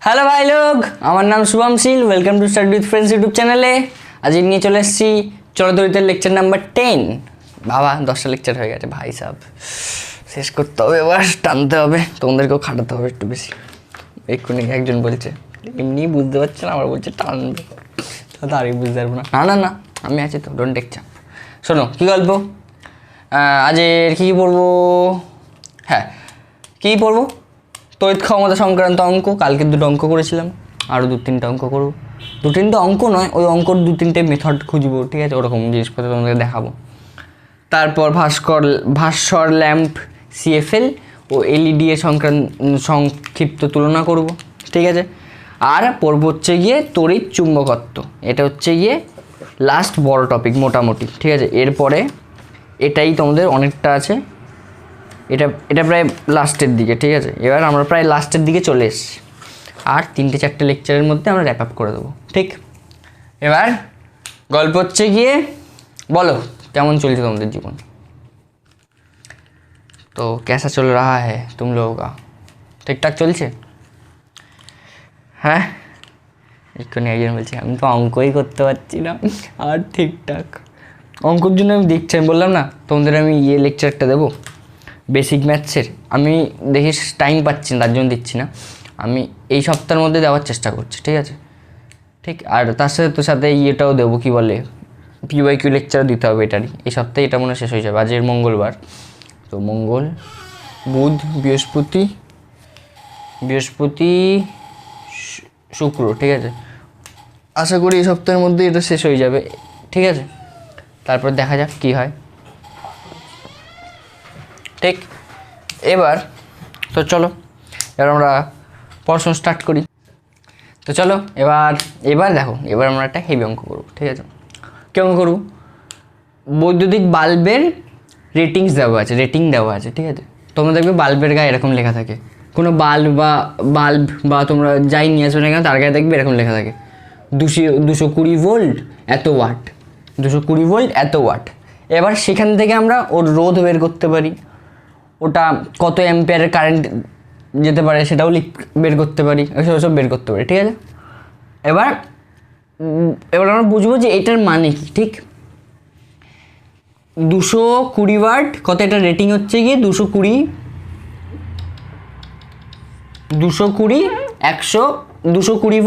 Hello ভাই লোক, আমার নাম Shubham Shil. Welcome to study with friends YouTube চ্যানেলে। আজ নিয়ে চলে এসেছি চলদরিতের লেকচার নাম্বার 10। বাবা 10টা লেকচার হয়ে গেছে ভাই সাহেব, শেষ করতে হবে, এবার টানতে হবে, তোমাদেরকেও খাটাতে হবে একটু বেশি। এক্ষুনি একজন বলছে এমনি বুঝতে পারছে না, আমার বলছে টানবে, তাহলে আরই বুঝতে পারবো না। না না না, আমি আছি তো, ডোন্ট টেক চাপ। শোনো কী গল্প, আজের কী পড়বো? হ্যাঁ, কী পড়বো? তড়িৎ ক্ষমতা সংক্রান্ত অঙ্ক। কালকে 2টো অঙ্ক করেছিলাম, আরও 2-3টা অঙ্ক করবো। 2-3টা অঙ্ক নয়, ওই অঙ্কর 2-3টে মেথড খুঁজবো, ঠিক আছে? ওরকম জিনিসপত্র তোমাদের দেখাবো। তারপর ভাস্কর ল্যাম্প সিএফএল ও এলইডি এর সংক্ষিপ্ত তুলনা করব, ঠিক আছে? আর পড়ব হচ্ছে গিয়ে তড়িৎ চুম্বকত্ব। এটা হচ্ছে গিয়ে লাস্ট বড় টপিক মোটামুটি, ঠিক আছে? এরপরে এটাই তোমাদের অনেকটা আছে, এটা প্রায় লাস্টের দিকে, ঠিক আছে? এবার আমরা প্রায় লাস্টের দিকে চলে এসেছি, আর 3-4টে লেকচারের মধ্যে আমরা র্যাপ আপ করে দেবো, ঠিক? এবার গল্প হচ্ছে গিয়ে, বলো কেমন চলছে তোমাদের জীবন? তো कैसा चल रहा है तुम लोगों का? ঠিকঠাক চলছে? হ্যাঁ, এক্ষুনি একজন বলছে আমি তো অঙ্কই করতে পারছি না। আর ঠিকঠাক অঙ্কর জন্য আমি দেখছি, আমি বললাম না তোমাদের আমি লেকচারটা দেবো বেসিক ম্যাথসের। আমি দেখি টাইম পাচ্ছি না, তার জন্য দিচ্ছি না। আমি এই সপ্তাহের মধ্যে দেওয়ার চেষ্টা করছি, ঠিক আছে? ঠিক, আর তার সাথে ইয়েটাও দেবো, কি বলে, পিওয়াইকিউ লেকচারও দিতে হবে এটারই। এই সপ্তাহে এটা মনে শেষ হয়ে যাবে। আজের মঙ্গলবার, তো মঙ্গল, বুধ, বৃহস্পতি, শুক্র, ঠিক আছে? আশা করি এই সপ্তাহের মধ্যে এটা শেষ হয়ে যাবে, ঠিক আছে? তারপর দেখা যাক কী হয়, ঠিক? এবার তো চলো, এবার আমরা পড়াশোনা স্টার্ট করি। তো চলো এবার দেখো, এবার আমরা একটা হেভি অঙ্ক করবো, ঠিক আছে? কী অঙ্ক করবো? বৈদ্যুতিক বাল্বের রেটিং দেওয়া আছে, ঠিক আছে? তোমরা দেখবে বাল্বের গায়ে এরকম লেখা থাকে, কোনো বাল্ব বা তোমরা যাই নিয়ে আসবে না কেন, তার গায়ে দেখবে এরকম লেখা থাকে 220 ভোল্ট এত ওয়াট, 220 ভোল্ট এত ওয়াট। এবার সেখান থেকে আমরা ওর রোধ বের করতে পারি, ওটা কত অ্যাম্পিয়ারের কারেন্ট যেতে পারে সেটাও বের করতে পারি, সব বের করতে পারি, ঠিক আছে? এবার আমরা বুঝবো যে এটার মানে কি, ঠিক? 220 ওয়াট কত, এটা রেটিং হচ্ছে গিয়ে 220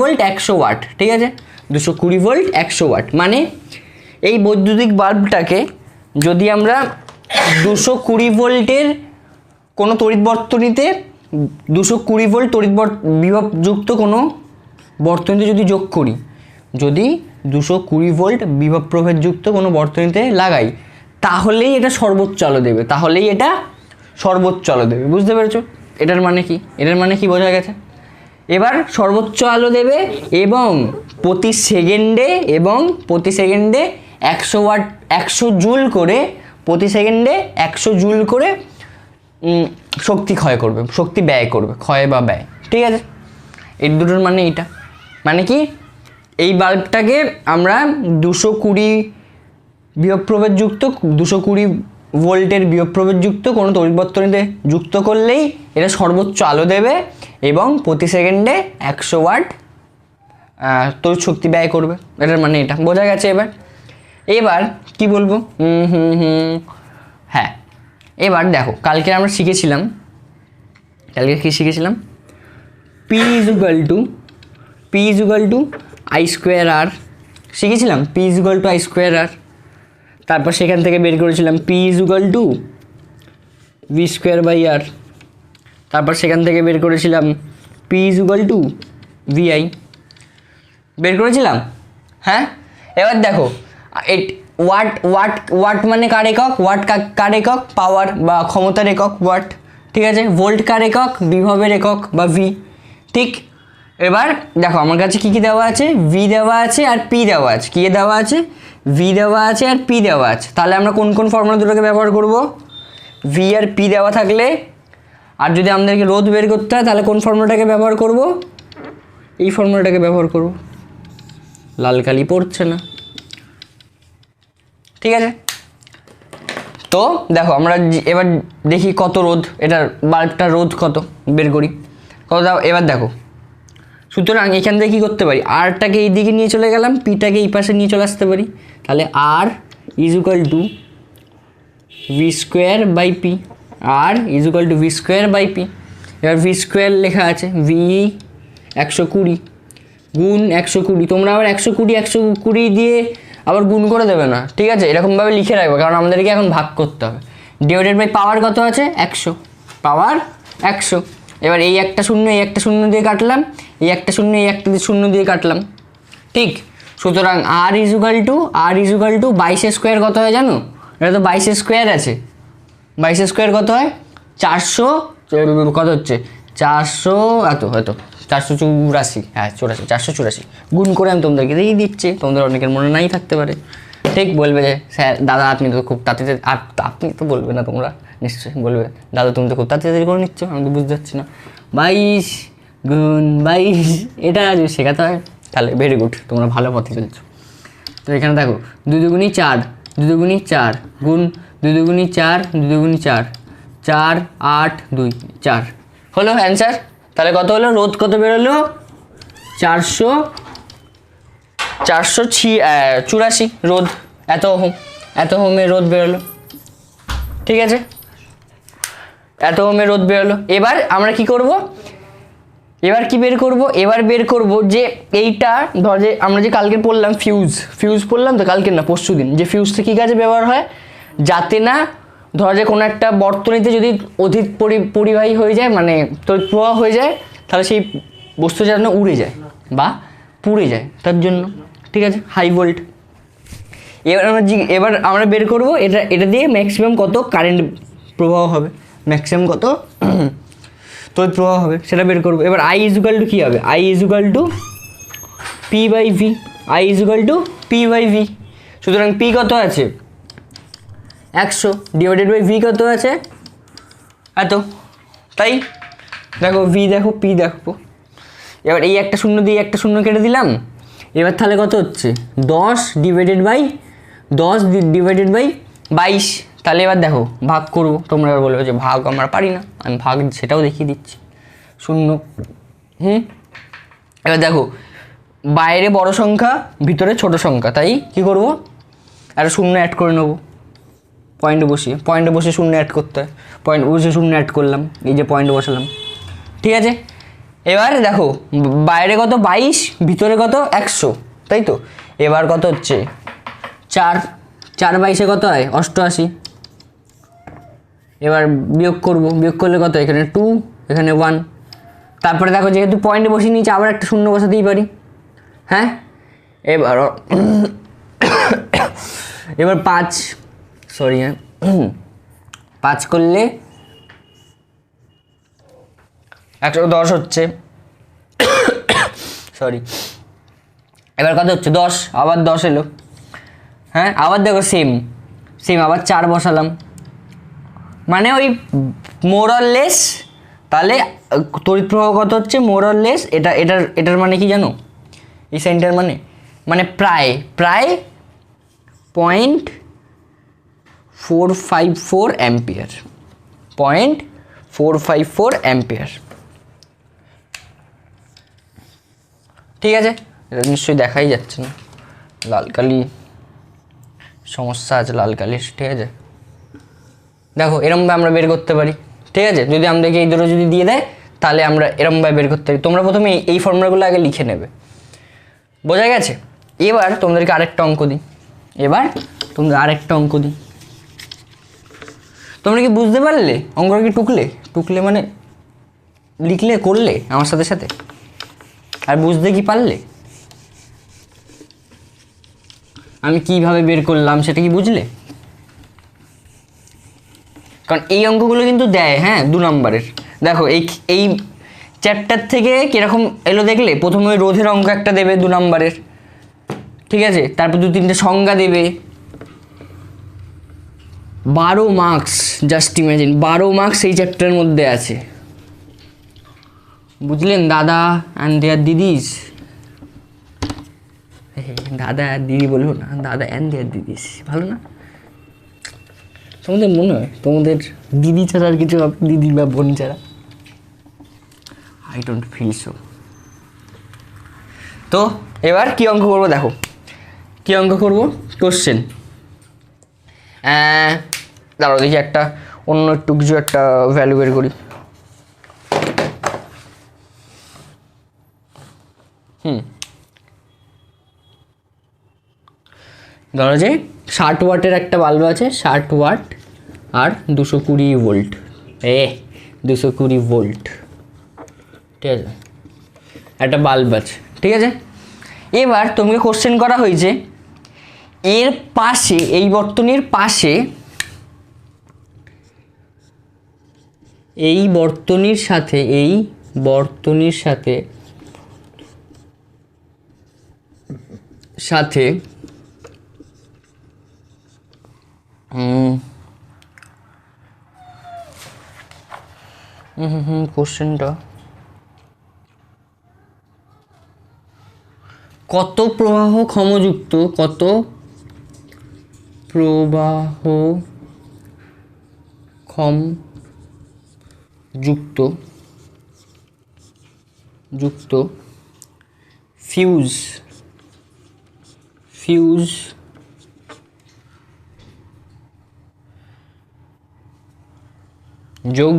ভোল্ট 100 ওয়াট, ঠিক আছে? 220 ভোল্ট 100 ওয়াট মানে এই বৈদ্যুতিক বাল্বটাকে যদি আমরা 220 ভোল্টের কোনো তড়িৎ বর্তনীতে 220 ভোল্ট তড়িৎ বিভবযুক্ত কোনো বর্তনীতে যদি যোগ করি, যদি 220 ভোল্ট বিভব প্রভেদযুক্ত কোনো বর্তনীতে লাগাই, তাহলেই এটা সর্বোচ্চ আলো দেবে। বুঝতে পেরেছো এটার মানে কি? এটার মানে কি বোঝা গেছে? এবার সর্বোচ্চ আলো দেবে এবং প্রতি সেকেন্ডে 100 ওয়াট 100 জুল করে, প্রতি সেকেন্ডে 100 জুল করে শক্তি ব্যয় করবে, ক্ষয় বা ব্যয়, ঠিক আছে? এই দুটোর মানে এইটা, মানে কি এই বাল্বটাকে আমরা 220 বিভব প্রভেদযুক্ত 220 ভোল্টের বিভব প্রভেদযুক্ত কোনো তড়িৎ বর্তনীতে যুক্ত করলেই এটা সর্বোচ্চ আলো দেবে এবং প্রতি সেকেন্ডে 100 ওয়াট তড়িৎ শক্তি ব্যয় করবে। এটার মানে এটা বোঝা গেছে? এবার কি বলবো? হ্যাঁ, এবার দেখো কালকে আমরা শিখেছিলাম, কি শিখেছিলাম? P = I²R শিখেছিলাম, P = I²R। তারপর সেখান থেকে বের করেছিলাম P = V²/R। তারপর সেখান থেকে বের করেছিলাম P = VI, বের করেছিলাম। হ্যাঁ, এবার দেখো ওয়াট মানে কার একক? কার একক? পাওয়ার বা ক্ষমতার একক ওয়াট, ঠিক আছে? ভোল্ট কার একক? বিভবের একক বা ভি, ঠিক? এবার দেখো আমার কাছে কী দেওয়া আছে? ভি দেওয়া আছে আর পি দেওয়া আছে। কী দেওয়া আছে? ভি দেওয়া আছে আর পি দেওয়া আছে। তাহলে আমরা কোন ফর্মুলা দুটোকে ব্যবহার করব? ভি আর পি দেওয়া থাকলে, আর যদি আমাদেরকে রোধ বের করতে হয় তাহলে কোন ফর্মুলাটাকে ব্যবহার করব? এই ফর্মুলাটাকে ব্যবহার করব। লাল কালি পড়ছে না, ঠিক আছে? তো দেখো আমরা এবার দেখি কত রোধ, এটার বাল্বটার রোধ কত বের করি, কত দাও। এবার দেখো সুতরাং এখান থেকে কী করতে পারি, আরটাকে এই দিকে নিয়ে চলে গেলাম, পিটাকে এই পাশে নিয়ে চলে আসতে পারি, তাহলে R is equal to V square by P, R is equal to V square by P. এবার ভি স্কোয়ার লেখা আছে, ভি 120 গুণ 120, তোমরা আবার 120 দিয়ে আবার গুণ করে দেবে না, ঠিক আছে, এরকমভাবে লিখে রাখবে, কারণ আমাদেরকে এখন ভাগ করতে হবে। ডিভাইডেড বাই পাওয়ার কত আছে 100, পাওয়ার 100। এবার এই একটা শূন্য এই একটা শূন্য দিয়ে কাটলাম, এই একটা শূন্য এই একটা শূন্য দিয়ে কাটলাম, ঠিক। সুতরাং আর ইজ ইকুয়াল টু 22 স্কোয়ার কত হয় জানো, এটা তো 22 স্কোয়ার আছে, 22 স্কোয়ার কত হয় 400, কত হচ্ছে 400, এত হয়তো 484, হ্যাঁ 484, গুণ করে আমি তোমাদেরকে দিয়ে দিচ্ছি, তোমাদের অনেকের মনে নাই থাকতে পারে, ঠিক। বলবে যে স্যার দাদা আপনি তো খুব তাড়াতাড়ি, আর আপনি তো বলবে না, তোমরা নিশ্চয়ই বলবে দাদা তুমি তো খুব তাড়াতাড়ি করে নিচ্ছ, আমি তো বুঝতে পারছি না। 22 গুণ 22, এটা যদি শেখাতে হয় তাহলে ভেরি গুড, তোমরা ভালো পথে চলছো। তো এখানে দেখো 2 দুগুণী 4, 2 দুগুণী 4 গুণ 2 দুগুণী 4, 2 দুগুণী 4, 4 8 2 4 হলো অ্যান্সার। তাহলে কত হলো, রোধ কত বেরোলো 484 রোধ, এত হোমের রোধ বেরোলো, ঠিক আছে, এত হোমের রোধ বেরোলো। এবার আমরা কি করব, এবার কি বের করব, এবার বের করব যে এইটা ধর যে আমরা যে কালকে পড়লাম ফিউজ পড়লাম তো, কালকে না পরশু দিন, যে ফিউজটা কী কাজে ব্যবহার হয়, যাতে না ধর যে কোনো একটা বর্তনীতে যদি অধিক পরিবাহী হয়ে যায়, মানে তড়িৎ প্রবাহ হয়ে যায়, তাহলে সেই বস্তু যেন উড়ে যায় বা পুড়ে যায়, তার জন্য, ঠিক আছে, হাই ভোল্ট। এবার আমরা বের করব এটা দিয়ে ম্যাক্সিমাম কত কারেন্ট প্রবাহ হবে, ম্যাক্সিমাম কত তড়িৎ প্রবাহ হবে সেটা বের করবো। এবার আই ইজ ইকুয়াল টু কী হবে, I is equal to P by V, I is equal to P by V. সুতরাং পি কত আছে 100, ডিভাইডেড বাই ভি কত আছে এত, তাই দেখো ভি দেখো পি দেখো। এবার এই একটা শূন্য দিয়ে একটা শূন্য কেটে দিলাম, এবার তাহলে কত হচ্ছে 10 ডিভাইডেড বাই 22। তাহলে এবার দেখো ভাগ করবো, তোমরা এবার বলবে যে ভাগ আমরা পারি না, আমি ভাগ সেটাও দেখিয়ে দিচ্ছি, শূন্য। এবার দেখো বাইরে বড় সংখ্যা ভিতরে ছোট সংখ্যা, তাই কি করব, একটা শূন্য অ্যাড করে নেবো, পয়েন্টে বসিয়ে শূন্য অ্যাড করতে হয়, পয়েন্ট বসে শূন্য অ্যাড করলাম, এই যে পয়েন্টে বসালাম, ঠিক আছে। এবার দেখো বাইরে কত 22, ভিতরে কত 100, তাই তো। এবার কত হচ্ছে 4 22 কত হয় 88। এবার বিয়োগ করলে কত, এখানে 2 এখানে 1, তারপরে দেখো যেহেতু পয়েন্টে বসিয়ে নিয়েছি আবার একটা শূন্য বসাতেই পারি, হ্যাঁ। এবার 5 করলে 110 হচ্ছে, এবার কত হচ্ছে 10, আবার 10 এলো, হ্যাঁ। আবার দেখো সেম আবার 4 বসালাম, মানে ওই মোরলেস, তাহলে তড়িৎ প্রবাহ কত হচ্ছে মোরলেস, এটার মানে কি জানো, এই সাইনটার মানে প্রায় 0.454 অ্যাম্পিয়ার, 0.454 অ্যাম্পিয়ার, ঠিক আছে। এটা নিশ্চয়ই দেখাই যাচ্ছে না, লাল কালি সমস্যা আছে, লাল কালির, ঠিক আছে। দেখো এরমভাবে আমরা বের করতে পারি, ঠিক আছে। যদি আমাদেরকে এই দুটো যদি দিয়ে দেয় তাহলে আমরা এরমভাবে বের করতে পারি। তোমরা প্রথমে এই ফর্মুলাগুলো আগে লিখে নেবে, বোঝা গেছে। এবার তোমাদেরকে আরেকটা অঙ্ক দিই, তোমরা কি বুঝতে পারলে অঙ্কটা কি টুকলে মানে লিখলে করলে আমার সাথে আর বুঝতে কি পারলে, আমি কিভাবে বের করলাম সেটা কি বুঝলে? কারণ এই অঙ্কগুলো কিন্তু দেয়, হ্যাঁ 2 নম্বরের। দেখো এই চ্যাপ্টার থেকে কীরকম এলো দেখলে, প্রথমে ওই রোধের অঙ্ক একটা দেবে 2 নম্বরের, ঠিক আছে, তারপর 2-3টে সংজ্ঞা দেবে, 12 মার্কস, জাস্ট ইমাজিন 12 মার্কস এই চ্যাপ্টারের মধ্যে আছে, বুঝলেন দাদা অ্যান্ড দেয়ার দিদিস, দাদা আর দিদি বলবো না, দাদা অ্যান্ড দেয়ার দিদিস, ভালো না? তোমাদের মনে হয় তোমাদের দিদি ছাড়া আর কিছু, দিদি বা বোন ছাড়া? I don't feel so. তো এবার কি অঙ্ক করবো দেখো, কি অঙ্ক করবো, কোশ্চেন। দাঁড়াও দেখি একটা অন্য একটু কিছু একটা ভ্যালু বের করি। ধরো যে 60 ওয়াটের একটা বাল্ব আছে, 60 ওয়াট আর 220 ভোল্ট, 220 ভোল্ট, ঠিক আছে, একটা বাল্ব আছে, ঠিক আছে। এবার তোমাকে কোশ্চেন করা হয়েছে এর পাশে, এই বর্তনীর পাশে, এই বর্তনীর সাথে, এই বর্তনীর সাথে সাথে কোশ্চেনটা কত প্রবাহ ক্ষমযুক্ত, কত প্রবাহ ক্ষম যুক্ত ফিউজ যোগ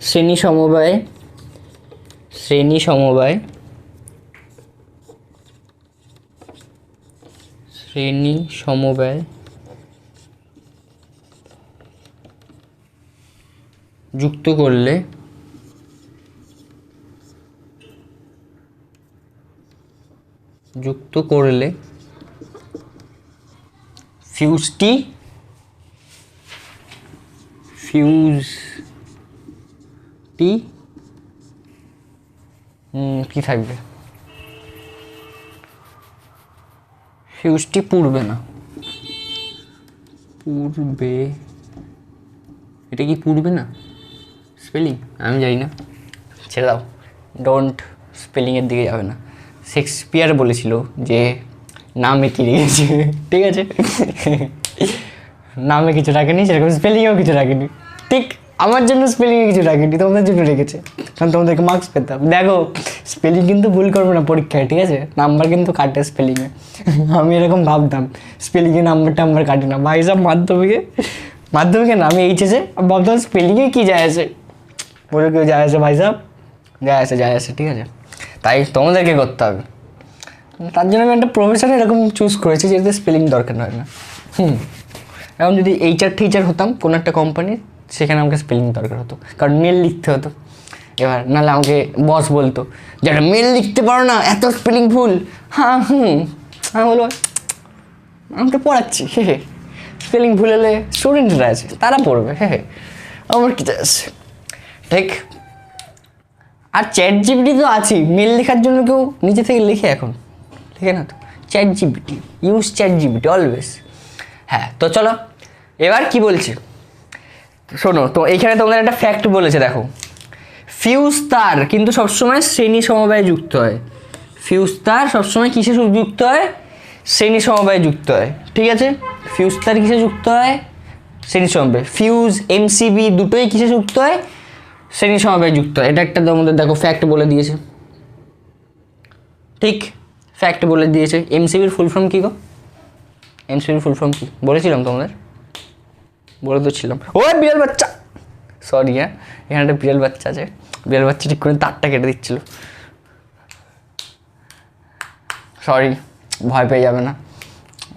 শ্রেণী সমবায় যুক্ত করলে ফিউজটি কি থাকবে, ফিউজটি পুড়বে না, এটা কি পুড়বে না স্পেলিং আমি জানি না, ছেড়ে দাও, ডোন্ট স্পেলিংয়ের দিকে যাবে না। শেক্সপিয়ার বলেছিল যে নামে কি রেখেছে, ঠিক আছে, নামে কিছু রাখেনি, সেরকম স্পেলিংয়েও কিছু রাখেনি, ঠিক আমার জন্য স্পেলিংয়ে কিছু রাখেনি, তোমাদের জন্য রেখেছে, কারণ তোমাদেরকে মার্কস পেতাম। দেখো স্পেলিং কিন্তু ভুল করবে না পরীক্ষায়, ঠিক আছে, নাম্বার কিন্তু কাটে স্পেলিংয়ে। আমি এরকম ভাবতাম স্পেলিংয়ে নাম্বার কাটে না, ভাই সব মাধ্যমিকে না, আমি এইচএসে ভাবতাম স্পেলিংয়ে কী যায় আছে, বলে কেউ যায় আছে ভাই সাহেব, যায় আসে, ঠিক আছে, তাই তোমাদেরকে করতে হবে। তার জন্য আমি একটা প্রফেশন এরকম চুজ করেছি যেটাতে স্পেলিং দরকার হয় না। এখন যদি এইচআর টিচার হতাম কোনো একটা কোম্পানির, সেখানে আমাকে স্পেলিং দরকার হতো, কারণ মেল লিখতে হতো। এবার নাহলে আমাকে বস বলতো যে একটা মেল লিখতে পারো না, এত স্পেলিং ভুল। আমি বলবো আমি তো পড়াচ্ছি, স্পেলিং ভুল হলে স্টুডেন্টরা আছে তারা পড়বে, আমার কি আছে, ঠিক। আর চ্যাট জিপিটি তো আছেই, মেল লেখার জন্য কেউ নিজে থেকে লিখে এখন, লিখে না তো, chat GPT, use chat GPT always. হ্যাঁ, তো চলো এবার কি বলছি শোনো। তো এইখানে তোমাদের একটা ফ্যাক্ট বলেছে, দেখো ফিউজ তার কিন্তু সবসময় শ্রেণী সমবায়ে যুক্ত হয়, ফিউজ তার সবসময় কিসে যুক্ত হয়, শ্রেণী সমবায়ে যুক্ত হয়, ঠিক আছে। ফিউজ তার কিসে যুক্ত হয়, শ্রেণী সমবায়। ফিউজ এমসিবি দুটোই কিসে যুক্ত হয়, শ্রেণী সমবায়ে যুক্ত হয়। এটা একটা তোমাদের দেখো ফ্যাক্ট বলে দিয়েছে, ঠিক ফ্যাক্ট বলে দিয়েছে। এমসিবির ফুল ফর্ম কী গো, এমসিবির ফুল ফর্ম কী বলেছিলাম তোমাদের, বলে তো ছিলাম। ও বিড়াল বাচ্চা, সরি, এখানে একটা বিড়াল বাচ্চা আছে, বিড়াল বাচ্চা ঠিক করে তারটা কেটে দিচ্ছিল, সরি, ভয় পেয়ে যাবে না,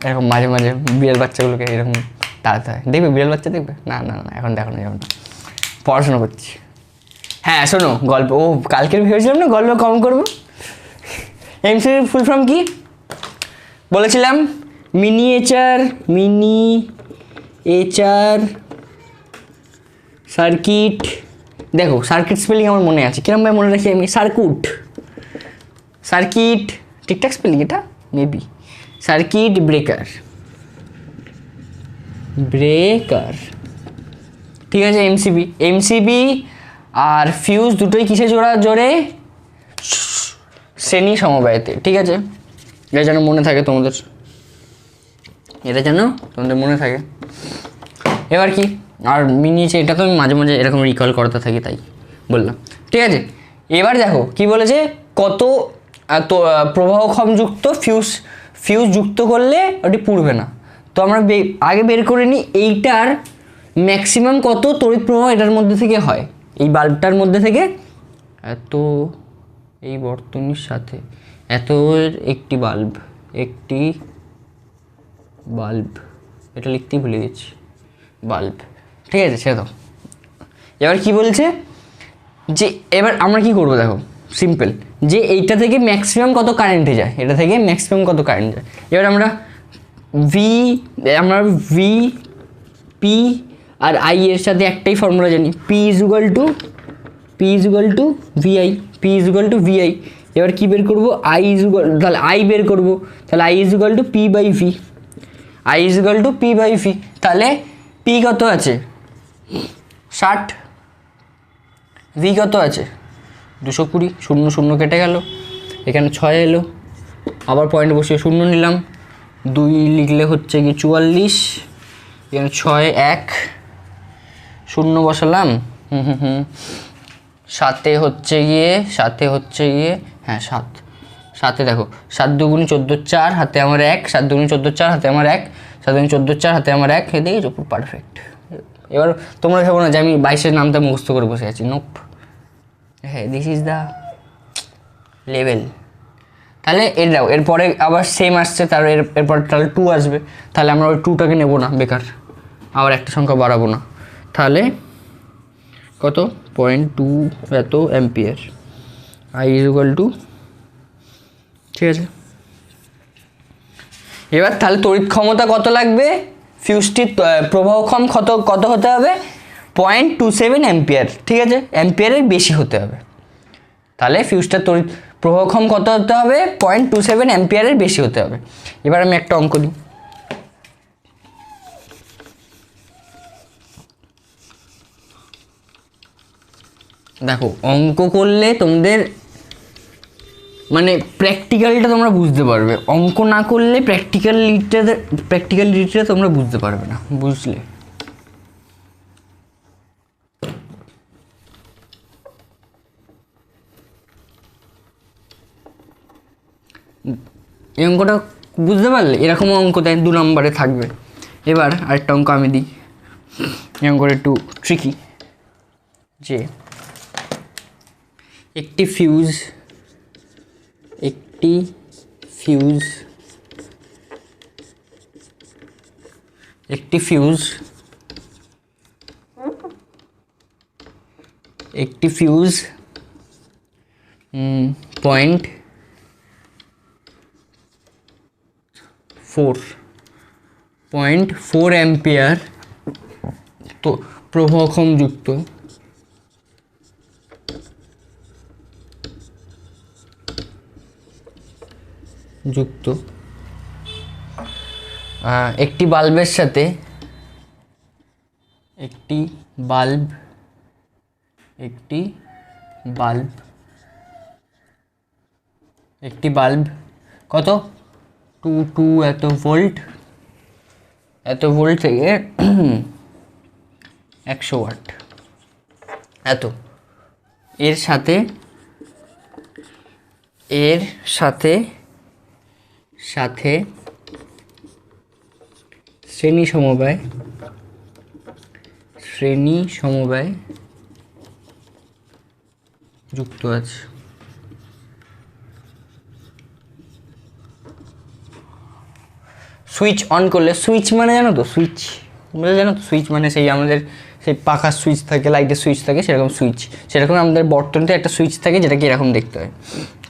এরকম মাঝে মাঝে বিড়াল বাচ্চাগুলোকে এরকম তাড়াতে হয়। দেখবে বিড়াল বাচ্চা, দেখবে, না এখন দেখানো যাবে না, পড়াশোনা করছি। হ্যাঁ শোনো, গল্প কালকের ভেবেছিলাম না গল্প কম করবো। এমসিবির ফুল ফর্ম কি বলেছিলাম, মিনিয়েচার সার্কিট। দেখো সার্কিট স্পেলিং আমার মনে আছে, কিরমভাবে মনে রাখি আমি, সার্কিট ঠিকঠাক স্পেলিং এটা মেবি, সার্কিট ব্রেকার, ঠিক আছে। এমসিবি আর ফিউজ দুটোই কিসে জোরে শ্রেণী সমবায়তে, ঠিক আছে। এটা যেন মনে থাকে তোমাদের, মনে থাকে। এবার কি আর মিনিয়েছে, এটা তো আমি মাঝে মাঝে এরকম রিকল করতে থাকি, তাই বললাম, ঠিক আছে। এবার দেখো কি বলেছে, কত তো প্রবাহক্ষম যুক্ত ফিউজ যুক্ত করলে ওটি পুড়বে না। তো আমরা আগে বের করে নিই এইটার ম্যাক্সিমাম কত তড়িৎ প্রবাহ এটার মধ্যে থেকে হয়, এই বাল্বটার মধ্যে থেকে এত, এই বর্তনীর সাথে এত একটি বাল্ব এটা লিখতেই ভুলে গেছি, বাল্ব, ঠিক আছে ছেড়ে দাও। এবার কি বলছে যে এবার আমরা কি করবো দেখো, সিম্পল, যে এইটা থেকে ম্যাক্সিমাম কত কারেন্টে যায়, এটা থেকে ম্যাক্সিমাম কত কারেন্ট যায়। এবার আমরা ভি পি আর আই এর সাথে একটাই ফর্মুলা জানি, P is equal to V I. এবার কি বের করবো, তাহলে আই বের করবো, তাহলে I is equal to P by V. তাহলে পি কত আছে 60, ভি কত আছে 220, 0 0 কেটে গেল, এখানে 6 এলো, আবার পয়েন্ট বসিয়ে 0 নিলাম, 2 লিখলে হচ্ছে কি 44, এখানে 6 1 0 বসালাম, সাথে হচ্ছে গিয়ে হ্যাঁ 7 দেখো 7 2 14 4 হাতে আমার 1, 7 2 14 4 হাতে আমার 1, 7 2 14 4 হাতে আমার 1, দেখি পুরো পারফেক্ট। এবার তোমরা ভেবো না যে আমি 22-এর নামটা মুখস্থ করে বসে আছি, নোপ, হ্যাঁ দিস ইজ দ্য লেভেল। তাহলে এরপরে আবার সেম আসছে, তার এরপর তাহলে 2 আসবে, তাহলে আমরা ওই 2টাকে নেবো না, বেকার, আবার একটা সংখ্যা বাড়াবো না, তাহলে কত 0.2 এত ampere, I is equal two, ঠিক আছে। এবার তাহলে তড়িৎ ক্ষমতা কত লাগবে, ফিউজটির প্রবাহক্ষম কত হতে হবে 0.27 অ্যাম্পিয়ার, ঠিক আছে, অ্যাম্পিয়ারের বেশি হতে হবে। তাহলে ফিউজটার তড়িৎ প্রবাহক্ষম কত হতে হবে 0.27 অ্যাম্পিয়ারের বেশি হতে হবে। এবার আমি একটা অঙ্ক দিই, দেখো অঙ্ক করলে তোমাদের মানে প্র্যাকটিক্যালটা তোমরা বুঝতে পারবে, অঙ্ক না করলে প্র্যাকটিক্যালিটিটা তোমরা বুঝতে পারবে না, বুঝলে। এই অঙ্কটা বুঝতে পারলে, এরকম অঙ্ক দেয় 2 নম্বরে থাকবে। এবার আরেকটা অঙ্ক আমি দিই, এই অঙ্কটা একটু ট্রিকি, যে একটি ফিউজ .4 অ্যাম্পিয়ার তো প্রবাহক্ষম যুক্ত একটি বাল্বের সাথে একটি বাল্ব কত 2 এত ভোল্ট থেকে 100 ওয়াট এত, এর সাথে শ্রেণী সমবায় যুক্ত আছে। সুইচ অন করলে, সুইচ মানে জানো তো, সুইচ মানে সেই আমাদের সেই পাখার সুইচ থাকে, লাইটের সুইচ থাকে, সেরকম আমাদের বর্তনীতে একটা সুইচ থাকে, যেটাকে এরকম দেখতে হয়,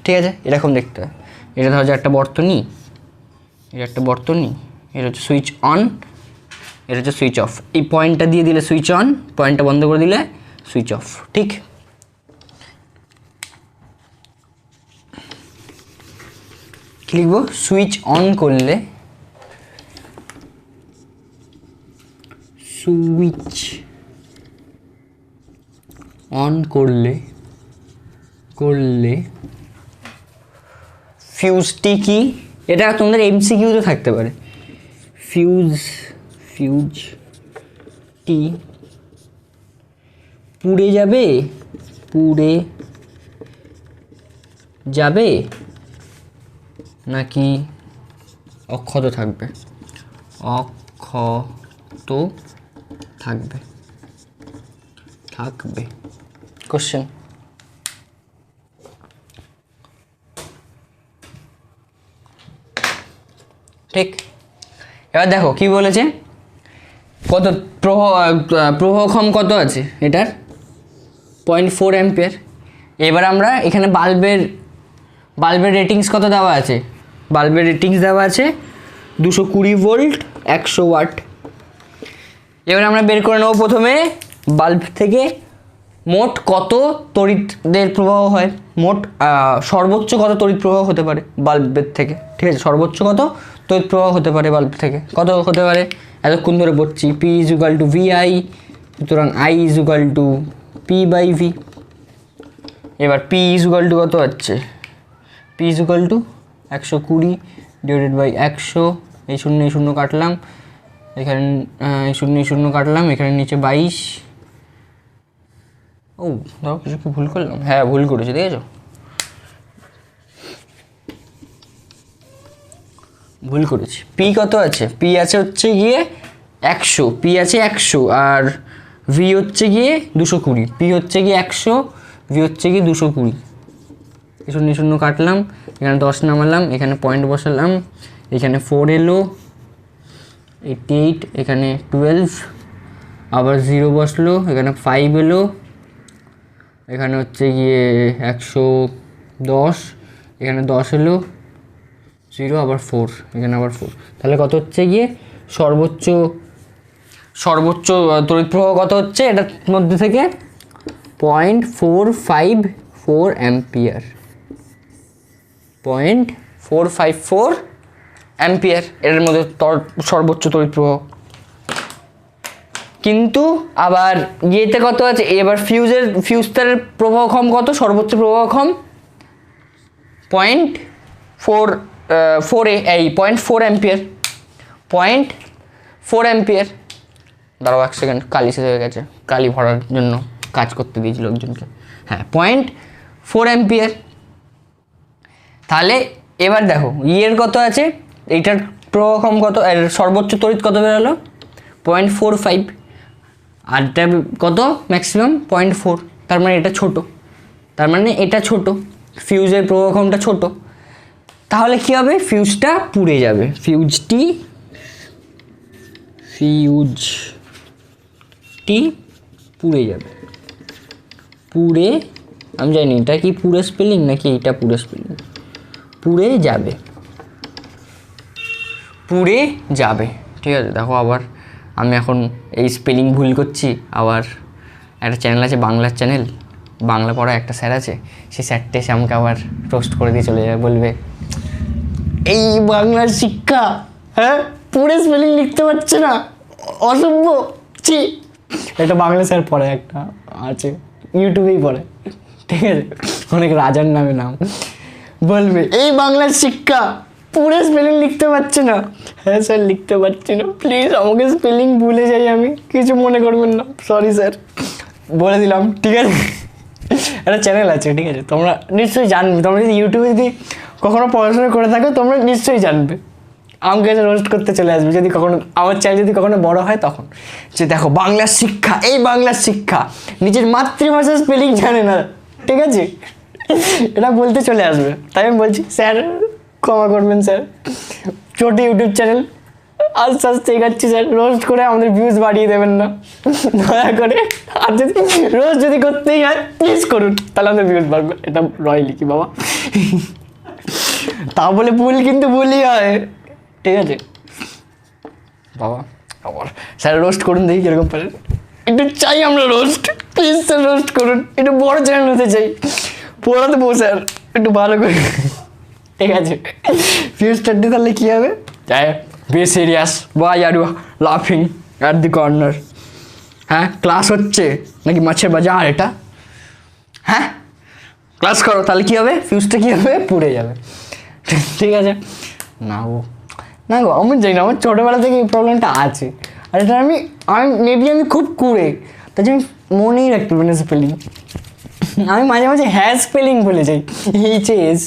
ঠিক আছে, এরকম দেখতে হয়। এটা ধরো যে একটা বর্তনী, এটা হচ্ছে সুইচ অন, এটা হচ্ছে সুইচ অফ। এই পয়েন্টটা দিয়ে দিলে সুইচ অন, পয়েন্টটা বন্ধ করে দিলে সুইচ অফ, ঠিক। কি লিখবো, সুইচ অন করলে ফিউজটি কি, এটা তোমাদের এমসিকিউতে থাকতে পারে, ফিউজটি পুড়ে যাবে নাকি অক্ষত থাকবে? অক্ষত থাকবে। থাকবে কোশ্চেন। ঠিক, এবার দেখো কি বলেছে, কত প্রবাহক্ষম কত আছে এটার? 0.4 অ্যাম্পিয়ার। এবার আমরা এখানে বাল্বের রেটিংস কত দেওয়া আছে? বাল্বের রেটিংস দেওয়া আছে 220 ভোল্ট 100 ওয়াট। এবার আমরা বের করে নেবো প্রথমে বাল্ব থেকে মোট কত তড়িতের প্রবাহ হয়, মোট সর্বোচ্চ কত তড়িৎ প্রবাহ হতে পারে বাল্বের থেকে। ঠিক আছে, সর্বোচ্চ কত তড়িৎ প্রবাহ হতে পারে বাল্ব থেকে, কত হতে পারে এতক্ষণ ধরে পড়ছি। P = VI, সুতরাং I = P/V। এবার P = কত হচ্ছে? P = 120 / 100। এই শূন্য কাটলাম, এখানে এই শূন্য কাটলাম, এখানে নিচে 22। ও দাও, কিছু কি ভুল করলাম? হ্যাঁ ভুল করেছি, দেখেছো, ভুল করেছি। P কত আছে? P আছে হচ্ছে গিয়ে 100, P আছে 100, আর V হচ্ছে গিয়ে 220। P হচ্ছে গিয়ে 100, V হচ্ছে গিয়ে 220। শূন্য কাটলাম, এখানে 10 নামালাম, এখানে পয়েন্ট বসালাম, এখানে 4 এলো, 88, এখানে 12, আবার 0 বসলো, এখানে 5 এলো, এখানে হচ্ছে গিয়ে 110, এখানে 10 এলো, 0, আবার 4, এখানে আবার 4। তাহলে কত হচ্ছে গিয়ে সর্বোচ্চ তড়িৎ প্রবাহ কত হচ্ছে এটার মধ্যে থেকে? 0.454 অ্যাম্পিয়ার। 0.454 অ্যাম্পিয়ার এর মধ্যে সর্বোচ্চ তড়িৎ প্রবাহ। কিন্তু আবার ইয়েতে কত আছে? এবার ফিউজ তারের প্রবাহক্ষম কত? সর্বোচ্চ প্রবাহক্ষম 0.4 এই 0.4 অ্যাম্পিয়ার। 0.4 অ্যাম্পিয়ার। দাঁড়াও 1 সেকেন্ড, কালি শেষ হয়ে গেছে, কালি ভরার জন্য কাজ করতে দিয়েছিল একজনকে। হ্যাঁ 0.4 অ্যাম্পিয়ার। তাহলে এবার দেখো ইয়ের কত আছে, এইটার প্রবাহক্ষম কত, এর সর্বোচ্চ তড়িৎ কত বেরোলো? 0.45। আরটা কত ম্যাক্সিমাম? 0.4। তার মানে এটা ছোট, ফিউজের প্রবাহক্ষমটা ছোট। তাহলে কি হবে? ফিউজটা পুড়ে যাবে। ফিউজটি পুড়ে যাবে। পুড়ে, আমি জানি এটা কি পুড়ে স্পেলিং নাকি এটা পুড়ে স্পেলিং। পুড়ে যাবে। ঠিক আছে, দেখো আবার আমি এখন এই স্পেলিং ভুল করছি। আবার একটা চ্যানেল আছে, বাংলার চ্যানেল, বাংলা পড়া একটা স্যার আছে, সেই স্যারটা এসে আমাকে আবার রোস্ট করে দিয়ে চলে যাবে, বলবে এই বাংলার শিক্ষা, হ্যাঁ পুরো স্পেলিং লিখতে পারছে না, অসভ্য, ছি। একটা বাংলা স্যার পড়ে, একটা আছে ইউটিউবেই পড়ে, ঠিক আছে, অনেক রাজার নামে নাম, বলবে এই বাংলার শিক্ষা পুরো স্পেলিং লিখতে পারছে না। হ্যাঁ স্যার লিখতে পারছি না, প্লিজ আমাকে স্পেলিং ভুলে যাই আমি, কিছু মনে করবেন না, সরি স্যার, বলে দিলাম। ঠিক আছে, একটা চ্যানেল আছে, ঠিক আছে, তোমরা নিশ্চয়ই জানবে। তোমরা যদি ইউটিউবে যদি কখনো পড়াশোনা করে থাকো তোমরা নিশ্চয়ই জানবে। আমাকে রোস্ট করতে চলে আসবে যদি কখনো আমার চ্যানেল যদি কখনো বড় হয় তখন, যে দেখো বাংলার শিক্ষা, এই বাংলার শিক্ষা নিজের মাতৃভাষার স্পেলিং জানে না, ঠিক আছে, এটা বলতে চলে আসবে। তাই আমি বলছি স্যার ক্ষমা করবেন স্যার, ছোট ইউটিউব চ্যানেল, আস্তে আস্তে এগাচ্ছি স্যার, রোস্ট করে আমাদের ভিউজ বাড়িয়ে দেবেন না দয়া করে। আর যদি রোস্ট যদি করতেই হয় প্লিজ করুন, তাহলে আমাদের ভিউজ বাড়বে, এটা রয়লি কি বাবা, তা বলে ভুল কিন্তু ভুলই হয়, ঠিক আছে বাবা। আবার স্যার রোস্ট করুন, দেখি কিরকম পারেন, একটু চাই আমরা রোস্ট, প্লিজ স্যার রোস্ট করুন, একটু বড় চ্যানেল হতে চাই, পড়াতে বউ স্যার একটু ভালো করে, ঠিক আছে। ভিউজ স্টাডি তাহলে কী হবে, যাই be serious, why are you লাফিং অ্যাট দি কর্নার। হ্যাঁ ক্লাস হচ্ছে নাকি মাছের বাজার এটা, হ্যাঁ ক্লাস করো, তাহলে কী হবে, ফিউজটা কী হবে, পুড়ে যাবে, ঠিক আছে। না গো আমি জানি না, আমার ছোটোবেলা থেকে এই প্রবলেমটা আছে, আর এটা আমি মেবি আমি খুব কুড়ে, তাই জন্য মনেই রাখতে পারি না স্পেলিং, আমি মাঝে মাঝে হ্যাঁ স্পেলিং ভুলে যাই, এইচ এস,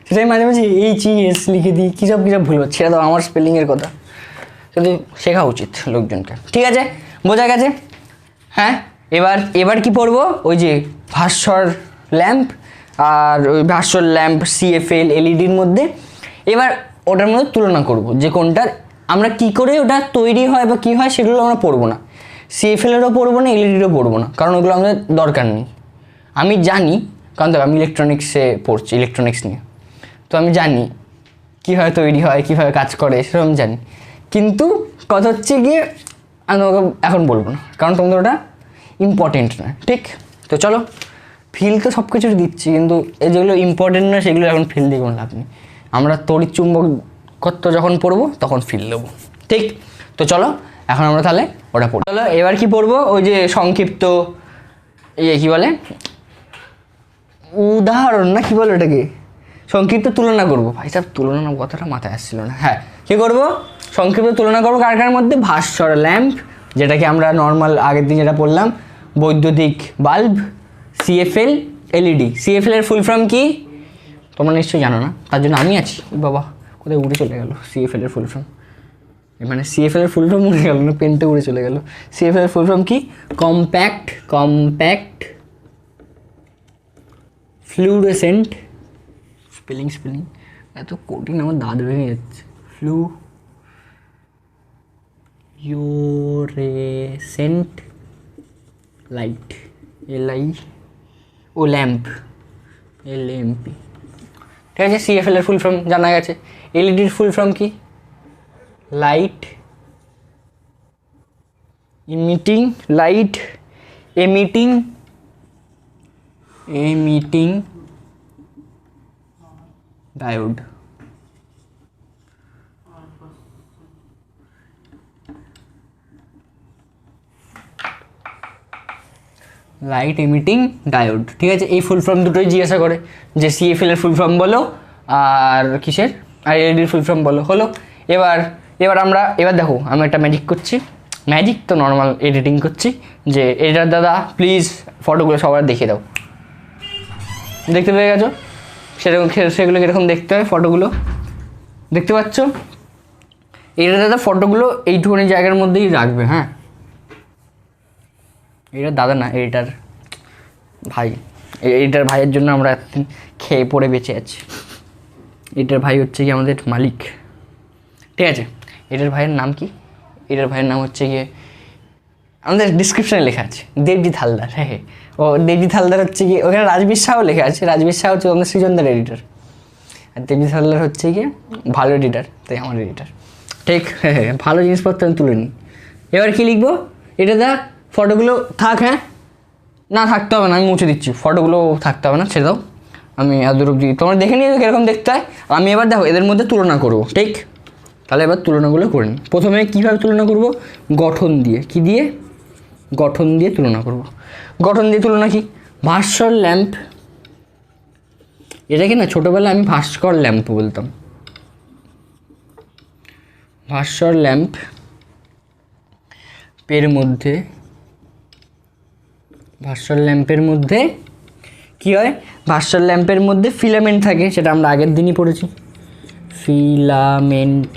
সেটাই মাঝে মাঝে HES লিখে দিই, কী সব ভুল হচ্ছে, সেটা তো আমার স্পেলিংয়ের কথা, কিন্তু শেখা উচিত লোকজনকে। ঠিক আছে, বোঝা গেছে। হ্যাঁ, এবার কি পড়বো, ওই যে ভাস্বর ল্যাম্প আর ওই ভাস্বর ল্যাম্প CFL LED-র মধ্যে এবার ওটার মধ্যে তুলনা করব যে কোনটার আমরা কি করে ওটা তৈরি হয় বা কী হয় সেগুলো আমরা পড়বো না, CFL-এরও পড়বো না, LED-রও পড়বো না, কারণ ওগুলো আমাদের দরকার নেই। আমি জানি, কারণ দেখো আমি ইলেকট্রনিক্সে পড়ছি, ইলেকট্রনিক্স নিয়ে, তো আমি জানি কীভাবে তৈরি হয়, কীভাবে কাজ করে, সেরকম আমি জানি। কিন্তু কথা হচ্ছে গিয়ে আমি তোমাকে এখন বলবো না, কারণ তোমাদের ওটা ইম্পর্টেন্ট না। ঠিক, তো চলো, ফিল তো সব কিছুর দিচ্ছি, কিন্তু এই যেগুলো ইম্পর্টেন্ট না সেগুলো এখন ফিল দিয়ে কোনো লাভ নেই। আমরা তড়িৎ চুম্বকত্ব যখন পড়বো তখন ফিল দেবো। ঠিক, তো চলো এখন আমরা তাহলে ওটা পড়বো। চলো এবার কি পড়বো, ওই যে সংক্ষিপ্ত কী বলে, উদাহরণ না কি বলে ওটাকে, সংক্ষিপ্ত তুলনা করবো। ভাই সাহেব তুলনা কথাটা মাথায় আসছিল না। হ্যাঁ, কী করবো, সংক্ষিপ্ত তুলনা করবো কার মধ্যে, ভাস্বর ল্যাম্প, যেটাকে আমরা নর্মাল আগের দিন যেটা পড়লাম বৈদ্যুতিক বাল্ব, CFL LED। CFL-এর ফুল ফর্ম কি তোমরা নিশ্চয়ই জানো না, তার জন্য আমি আছি। বাবা কোথায় উড়ে চলে গেল CFL-এর ফুল ফর্ম, মানে CFL-এর ফুল ফর্ম উড়ে গেল না, পেনটা উড়ে চলে গেল। CFL-এর ফুল ফর্ম কি, কম্প্যাক্ট ফ্লুরেসেন্ট, স্পেলিং এত কঠিন, আমার দাঁত ভেঙে যাচ্ছে। ফ্লুরেসেন্ট লাইট, LI ও ল্যাম্প, LAMP। ঠিক আছে, CFL-এর ফুল ফর্ম জানা গেছে। LED-র ফুল ফর্ম কি, light emitting diode. Light emitting diode. ঠিক আছে, এই ফুল ফর্ম দুটোই জিজ্ঞাসা করে যে CFL-এর ফুল ফর্ম বলো আর কিসের, আর LED-র ফুল ফর্ম বলো। হলো, এবার দেখো আমি একটা ম্যাজিক করছি, ম্যাজিক তো নর্মাল এডিটিং করছি, যে এডিটার দাদা প্লিজ ফটোগুলো সবার দেখিয়ে দাও। দেখতে পেয়ে গেছো সেগুলো কীরকম দেখতে হয়, ফটোগুলো দেখতে পাচ্ছ। এডিটার দাদা ফটোগুলো এইটুকুনি জায়গার মধ্যেই রাখবে। হ্যাঁ, এডিটার দাদা না, এডিটার ভাই, এডিটার ভাইয়ের জন্য আমরা এতদিন খেয়ে পড়ে বেঁচে আছি। এডিটার ভাই হচ্ছে কি আমাদের মালিক। ঠিক আছে, এডিটার ভাইয়ের নাম কি, এডিটার ভাইয়ের নাম হচ্ছে গিয়ে আমাদের ডিসক্রিপশানে লেখা আছে দেবজিৎ হালদার। হ্যাঁ, ও দেবজিৎ হালদার হচ্ছে কি, ওখানে রাজবীর শাহও লেখা আছে, রাজবীর শাহ হচ্ছে আমাদের সৃজনদার এডিটার, আর দেবজিৎ হালদার হচ্ছে গিয়ে ভালো এডিটার, তাই আমার এডিটার। ঠিক, হ্যাঁ, ভালো জিনিসপত্র আমি তুলে নিই। এবার কী লিখবো, এটা দা ফটোগুলো থাক, হ্যাঁ না থাকতে হবে না, আমি মুছে দিচ্ছি, ফটোগুলো থাকতে হবে না, ছেড়ে দাও। আমি এত অবধি তোমরা দেখে নিয়ে কীরকম দেখতে হয়। আমি এবার দেখো এদের মধ্যে তুলনা করবো। ঠিক, তাহলে এবার তুলনাগুলো করে নিই। প্রথমে কীভাবে তুলনা করব, গঠন দিয়ে, কি দিয়ে, গঠন দিয়ে তুলনা করব। গঠন দিয়ে তুলনা কি, ভাস্বর ল্যাম্প, এটাকে না ছোটোবেলায় আমি ভাস্কর ল্যাম্প বলতাম। ভাস্বর ল্যাম্পের মধ্যে কি হয়, ভাস্বর ল্যাম্পের মধ্যে ফিলামেন্ট থাকে, সেটা আমরা আগের দিনই পড়েছি। ফিলামেন্ট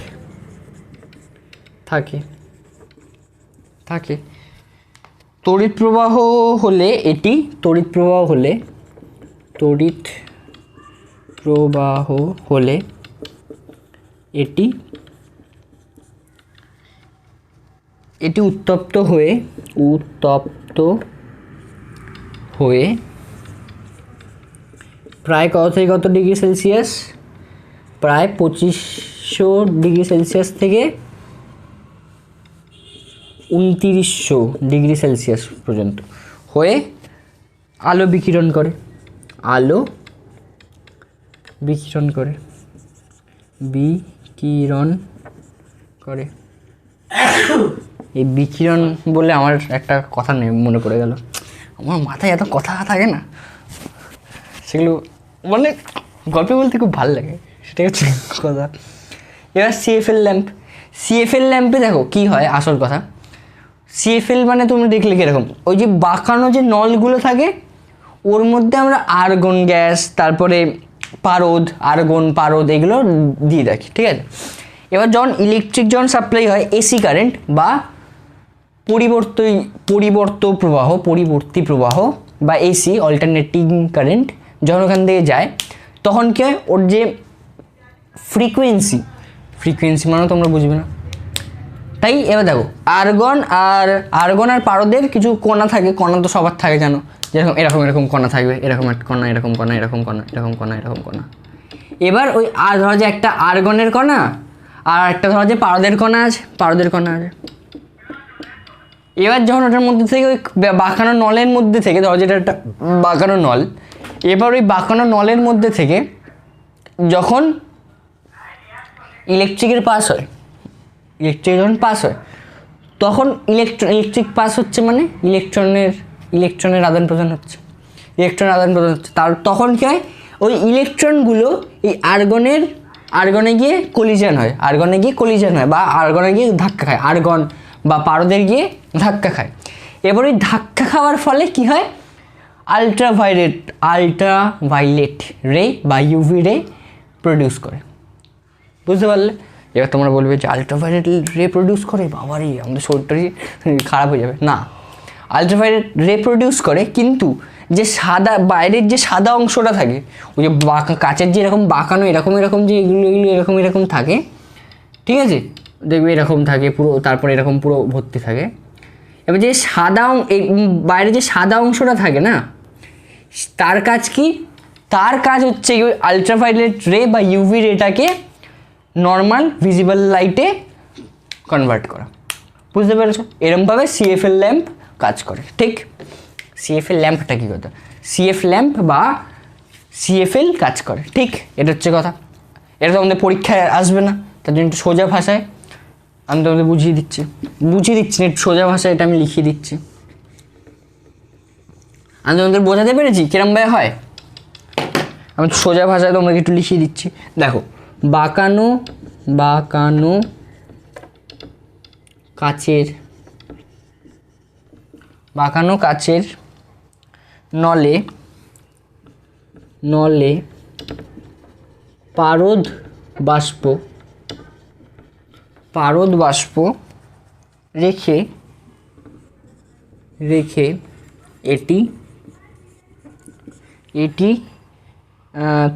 থাকে তড়িৎ প্রবাহ হলে এটি উত্তপ্ত হয়ে প্রায় কত ডিগ্রি সেলসিয়াস, প্রায় 2500 ডিগ্রি সেলসিয়াস থেকে 2900 ডিগ্রি সেলসিয়াস পর্যন্ত হয়ে আলো বিকিরণ করে। এই বিকিরণ বলে আমার একটা কথা মনে পড়ে গেল, আমার মাথায় এত কথা থাকে না, সেগুলো মানে গল্প বলতে খুব ভালো লাগে, সেটা হচ্ছে কথা। এবার CFL ল্যাম্পে দেখো কি হয়, আসল কথা, CFL মানে তোমরা দেখলে কীরকম, ওই যে বাঁকানো যে নলগুলো থাকে ওর মধ্যে আমরা আর্গন গ্যাস, তারপরে পারদ, আর্গন, পারদ এগুলো দিয়ে রাখি, ঠিক আছে। এবার যখন ইলেকট্রিক যখন সাপ্লাই হয়, এসি কারেন্ট বা পরিবর্তী প্রবাহ বা এসি অল্টারনেটিং কারেন্ট যখন ওখান থেকে যায়, তখন কি হয়, ওর যে ফ্রিকোয়েন্সি মানে তোমরা বুঝবে না, তাই এবার দেখো আর্গন আর পারদের কিছু কণা থাকে, কণা তো সবার থাকে জানো, যেরকম এরকম কণা থাকবে, এরকম একটা কণা, এরকম কণা, এরকম কণা, এরকম কণা, এরকম কণা। এবার ওই ধরা যে একটা আর্গনের কণা আর একটা ধরা যে পারদের কণা আছে। এবার যখন ওটার মধ্যে থেকে ওই বাঁকানো নলের মধ্যে থেকে, ধরো যেটা একটা বাঁকানো নল, এবার ওই বাঁকানো নলের মধ্যে থেকে যখন ইলেকট্রিকের পাস হয়, যখন পাস হয়, তখন ইলেকট্রিক পাস হচ্ছে মানে ইলেকট্রনের আদান প্রদান হচ্ছে, তখন কি হয়, ওই ইলেকট্রনগুলো এই আর্গনে গিয়ে কলিশন হয়, বা আর্গনে গিয়ে ধাক্কা খায়, আর্গন বা পারদের গিয়ে ধাক্কা খায়। এবার ওই ধাক্কা খাওয়ার ফলে কি হয়, আল্ট্রাভায়োলেট রে বা ইউভি রে প্রডিউস করে। বুঝতে পারলে? এবার তোমরা বলবে যে আল্ট্রাভায়োলেট রে প্রডিউস করে, বাবারে আমাদের শরীরটাই খারাপ হয়ে যাবে। না, আল্ট্রাভায়োলেট রে প্রডিউস করে, কিন্তু যে বাইরের যে সাদা অংশটা থাকে, ওই যে কাচের যে এরকম বাঁকানো এরকম যে এগুলো এরকম থাকে, ঠিক আছে, দেখবে এরকম থাকে পুরো, তারপরে এরকম পুরো ভর্তি থাকে। এবার যে বাইরে যে সাদা অংশটা থাকে না, তার কাজ কি? তার কাজ হচ্ছে ওই আল্ট্রাভায়োলেট রে বা ইউভি রেটাকে নর্মাল ভিজিবল লাইটে কনভার্ট করা। বুঝতে পেরেছো? এরকমভাবে সিএফএল ল্যাম্প কাজ করে, ঠিক? সিএফএল ল্যাম্পটা কী কথা? ল্যাম্প বা সিএফএল কাজ করে, ঠিক? এটা হচ্ছে কথা। এটা তো আমাদের পরীক্ষায় আসবে না, তার জন্য একটু সোজা ভাষায় আমি তোমাদের বুঝিয়ে দিচ্ছি না, একটু সোজা ভাষায় এটা আমি লিখিয়ে দিচ্ছি। আমি তোমাদের বোঝাতে পেরেছি কিরমভাবে হয়? আমি সোজা ভাষায় তোমাকে একটু লিখিয়ে দিচ্ছি। দেখো, বাঁকানো কাচের নলে পারদ বাষ্প রেখে এটি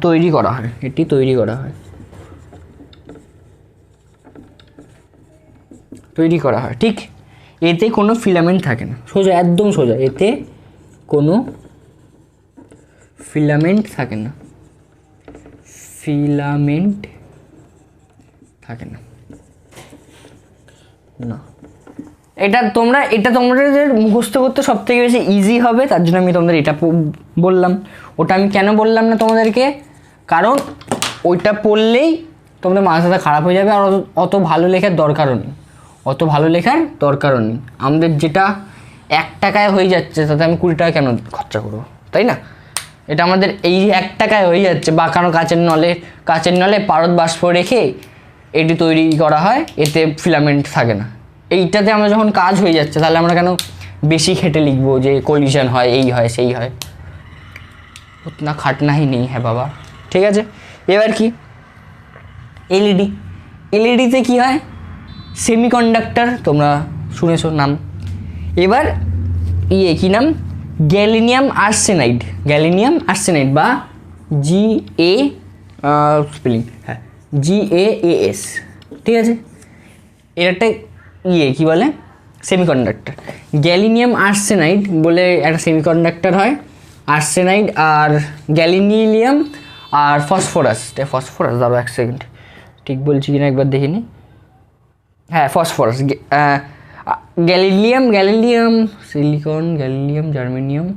তৈরি করা হয়, ঠিক? এতে কোনো ফিলামেন্ট থাকে না, সোজা, একদম সোজা, এতে কোনো ফিলামেন্ট থাকে না, এটা তোমাদের মুখস্থ করতে সব থেকে বেশি ইজি হবে, তার জন্য আমি তোমাদের এটা বললাম। ওটা আমি কেন বললাম না তোমাদেরকে? কারণ ওইটা পড়লেই তোমাদের মাথাটা খারাপ হয়ে যাবে, আর অত ভালো লেখার দরকারও নেই, আমাদের যেটা 1 টাকায় হয়ে যাচ্ছে, তাতে আমি 20 টাকা কেন খরচা করবো, তাই না? এটা আমাদের এই 1 টাকায় হয়ে যাচ্ছে, বাঁকানো কাচের নলে পারদ বাষ্প রেখে এটি তৈরি করা হয়, এতে ফিলামেন্ট থাকে না। এইটাতে আমরা যখন কাজ হয়ে যাচ্ছে, তাহলে আমরা কেন বেশি খেটে লিখবো যে কলিশন হয়, এই হয়, সেই হয়? উতনা খাটনাই নেই হ্যাঁ বাবা, ঠিক আছে। এবার কি এলইডিতে কি হয়? সেমিকন্ডাক্টর, তোমরা শুনেছো নাম। এবার কি নাম? গ্যালিনিয়াম আর্সেনাইড বা GAAS, ঠিক আছে। এর একটা কি বলে? সেমিকন্ডাক্টর। গ্যালিনিয়াম আর্সেনাইড বলে একটা সেমিকন্ডাক্টর হয়, আর্সেনাইড আর গ্যালিনিয়াম আর ফসফরাস, দাঁড়াও 1 সেকেন্ড, ঠিক বলছি কিনা একবার দেখে নি। হ্যাঁ, ফসফরাস, গ্যালিলিয়াম, সিলিকন, গ্যালিলিয়াম, জার্মেনিয়াম,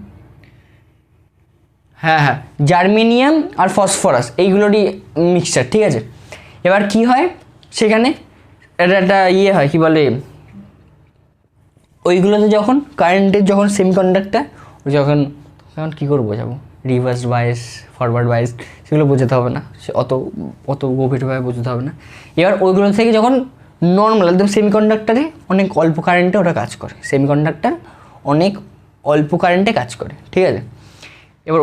হ্যাঁ, জার্মেনিয়াম আর ফসফরাস, এইগুলোরই মিক্সচার, ঠিক আছে। এবার কি হয় সেখানে? এটা একটা হয়, কি বলে, ওইগুলোতে যখন কারেন্টের যখন সেমিকন্ডাক্টর যখন কী করে বোঝাবো? রিভার্স বায়াস, ফরওয়ার্ড বায়াস, সেগুলো বোঝাতে হবে না, অত গভীরভাবে বোঝাতে হবে না। এবার ওইগুলো থেকে যখন নর্মাল একদম সেমিকন্ডাক্টরে অনেক অল্প কারেন্টে ওটা কাজ করে, ঠিক আছে। এবার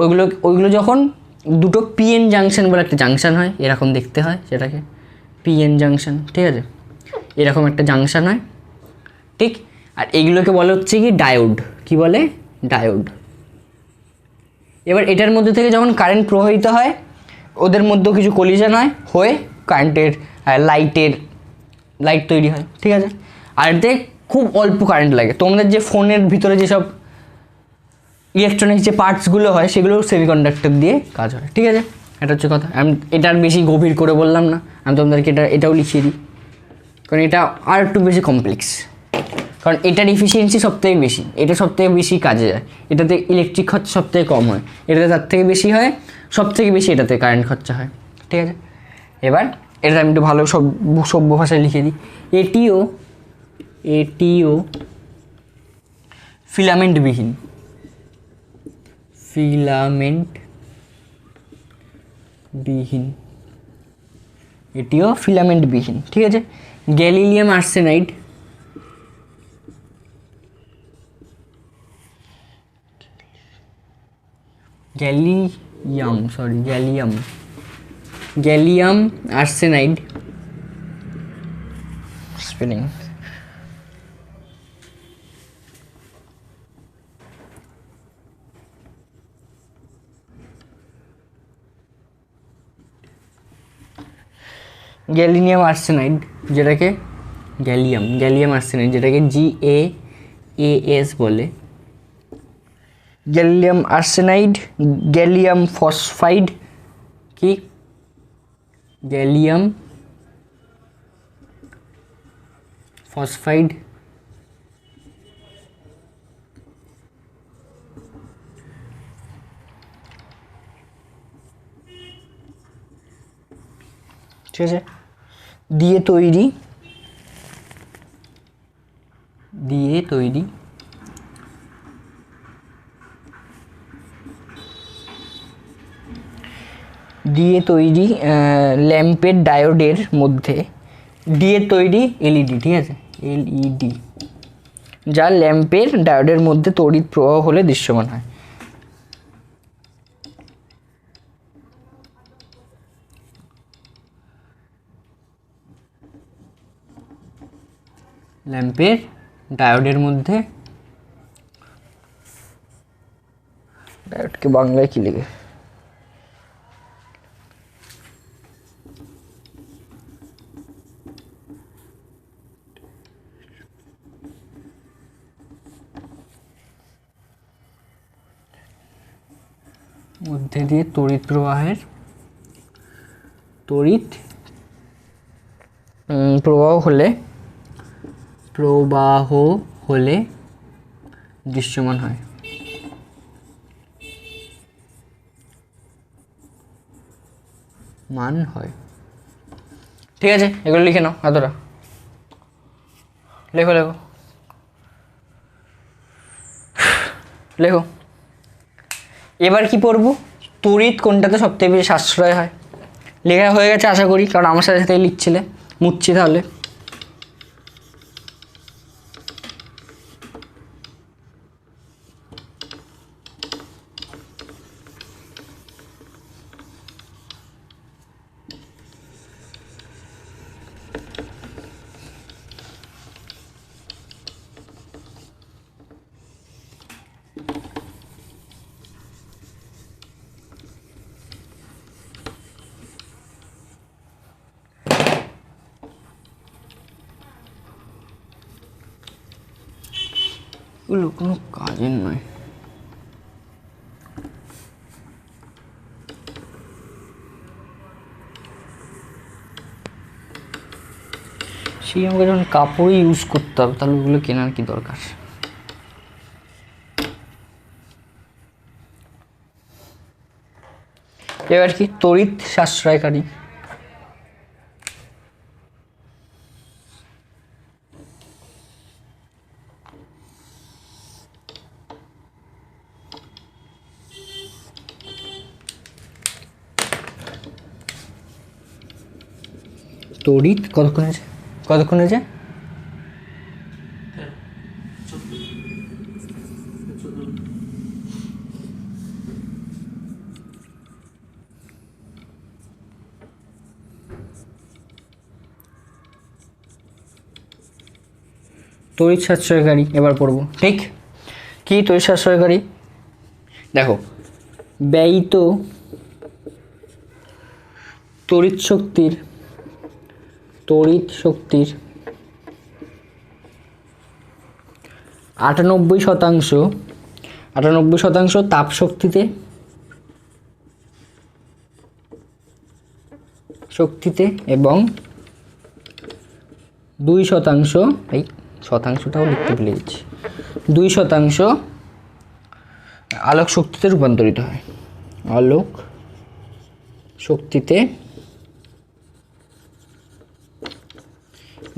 ওইগুলো যখন দুটো পিএন জাংশন বলে একটা জাংশন হয়, এরকম দেখতে হয় সেটাকে পিএন জাংশন, ঠিক আছে, এরকম একটা জাংশন হয়, ঠিক। আর এইগুলোকে বলে হচ্ছে কি ডায়োড, কি বলে ডায়োড। এবার এটার মধ্যে থেকে যখন কারেন্ট প্রবাহিত হয় ওদের মধ্যেও কিছু কলিশন হয়, হয়ে কারেন্টের লাইট তৈরি হয়, ঠিক আছে। আর এতে খুব অল্প কারেন্ট লাগে। তোমাদের যে ফোনের ভিতরে যেসব ইলেকট্রনিক্স যে পার্টসগুলো হয় সেগুলো সেমিকন্ডাক্টর দিয়ে কাজ হয়, ঠিক আছে। এটা হচ্ছে কথা। আমি এটা আর বেশি গভীর করে বললাম না, আমি তোমাদেরকে এটাও লিখিয়ে দিই, কারণ এটা আর একটু বেশি কমপ্লেক্স। কারণ এটার এফিসিয়েন্সি সবথেকে বেশি, এটা সবথেকে বেশি কাজে যায়, এটাতে ইলেকট্রিক খরচা সবথেকে কম হয়, এটাতে তার থেকে বেশি হয়, সবথেকে বেশি এটাতে কারেন্ট খরচা হয়, ঠিক আছে। এবার এটা আমি একটু ভালো সভ্য ভাষায় লিখে দিই। এটিও ফিলামেন্টবিহীন, এটিও ফিলামেন্টবিহীন, ঠিক আছে। Gallium arsenide, gallium arsenide spelling, gallium arsenide যেটাকে গ্যালিয়াম আর্সেনাইড যেটাকে GaAs বলে, গ্যালিয়াম আর্সেনাইড, গ্যালিয়াম ফসফাইড, কি গ্যালিয়াম ফসফাইড, ঠিক আছে, দিয়ে তৈরি ল্যাম্পের ডায়োডের মধ্যে দিয়ে তৈরি এলইডি, ঠিক আছে, এলইডি, যা ল্যাম্পের ডায়োডের মধ্যে তড়িৎ প্রবাহ হলে দৃশ্যমান হয়। ল্যাম্পের ডায়োডের মধ্যে, ডায়োডকে বাংলায় কি লিখে, মধ্যে দিয়ে তড়িৎ প্রবাহ হলে দৃশ্যমান হয়। ঠিক আছে, এগুলো লিখে নাও এতটা, লেখো। এবার কি পড়বো, তড়িৎ কোনটাতে সবথেকে বেশি সাশ্রয় হয়। লেখা হয়ে গেছে আশা করি, কারণ আমার সাথে সাথে লিখছিলে। মুছছি তাহলে। এগুলো কোনো কাজের নয়। সেই আমাকে যখন কাপড়ই ইউজ করতে হবে তাহলে ওগুলো কেনার কি দরকার। এবার কি তড়িৎ সাশ্রয়কারী, তড়িৎ কতক্ষণ হয়েছে তড়িৎ সাশ্রয়কারী এবার পড়ব, ঠিক কি তড়িৎ সাশ্রয়কারী? দেখো ব্যয়িত তড়িৎ শক্তির 98% তাপ শক্তিতে এবং 2%, এই শতাংশটাও লিখতে ভুলে গেছি, 2% আলোক শক্তিতে রূপান্তরিত হয়। আলোক শক্তিতে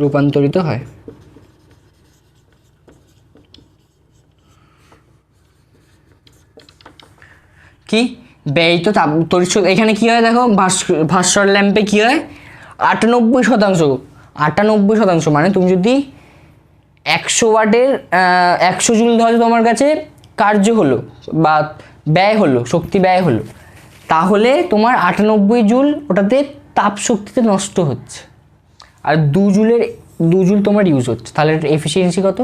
রূপান্তরিত হয়। কি ব্যয়িত তাপ তড়িৎ শক্তি, এখানে কি হয় দেখো, ভাস্কর ল্যাম্পে কি হয়, 98% মানে তুমি যদি 100 ওয়াটের 100 জুল ধরো তোমার কাছে কার্য হলো বা ব্যয় হলো, শক্তি ব্যয় হলো, তাহলে তোমার 98 জুল ওটাতে তাপ শক্তিতে নষ্ট হচ্ছে, আর 2 জুল তোমার ইউজ হচ্ছে, তাহলে এটা এফিসিয়েন্সি কত?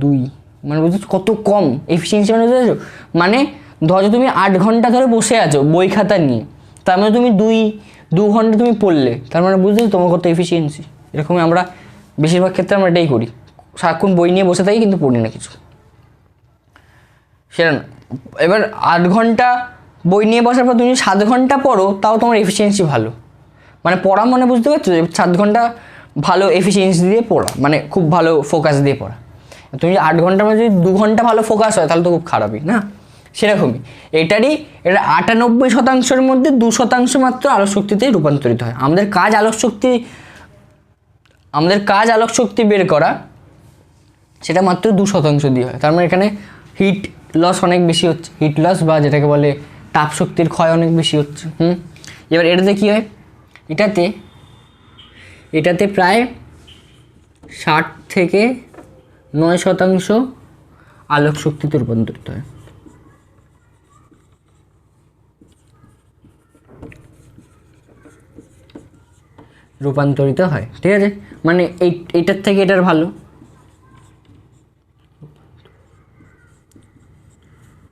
2। মানে বুঝছো কত কম এফিসিয়েন্সি, মানে বুঝেছো? মানে ধরো তুমি 8 ঘন্টা ধরে বসে আছো বই খাতা নিয়ে, তার মানে তুমি 2 ঘন্টা তুমি পড়লে, তার মানে বুঝতে তোমার কত এফিসিয়েন্সি। এরকমই আমরা বেশিরভাগ ক্ষেত্রে আমরা এটাই করি, সারাক্ষণ বই নিয়ে বসে থাকি কিন্তু পড়ি না কিছু, সেটা না। এবার 8 ঘন্টা বই নিয়ে বসার পর তুমি 7 ঘন্টা পড়ো, তাও তোমার এফিসিয়েন্সি ভালো, মানে পড়া মানে বুঝতে পারছো, 7 ঘন্টা ভালো এফিসিয়েন্সি দিয়ে পড়া, মানে খুব ভালো ফোকাস দিয়ে পড়া। তুমি 8 ঘন্টার মধ্যে যদি 2 ঘন্টা ভালো ফোকাস হয় তাহলে তো খুব খারাপই না, সেরকমই এটা 98%-এর মধ্যে 2% মাত্র আলোক শক্তিতে রূপান্তরিত হয়। আমাদের কাজ আলোক শক্তি বের করা, সেটা মাত্র 2% দিয়ে হয়। তার মানে এখানে হিট লস অনেক বেশি হচ্ছে, হিট লস বা যেটাকে বলে তাপ শক্তির ক্ষয় অনেক বেশি হচ্ছে। এবার এটাতে কি হয়, এটাতে প্রায় 60-9% আলোক শক্তিতে রূপান্তরিত হয়। ঠিক আছে, মানে এইটার থেকে এটার ভালো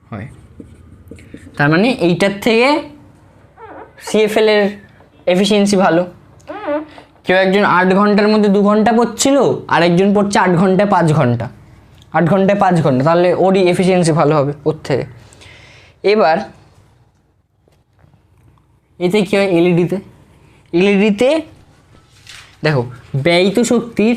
হয়, তার মানে এইটার থেকে সিএফএল এর এফিসিয়েন্সি ভালো। কেউ একজন 8 ঘন্টার মধ্যে 2 ঘন্টা পড়ছিল, আর একজন পড়ছে 8 ঘন্টায় 5 ঘন্টা, 8 ঘন্টায় 5 ঘন্টা, তাহলে ওরই এফিসিয়েন্সি ভালো হবে ওর থেকে। এবার এতে কি হয়, এলইডিতে দেখো ব্যয়িত শক্তির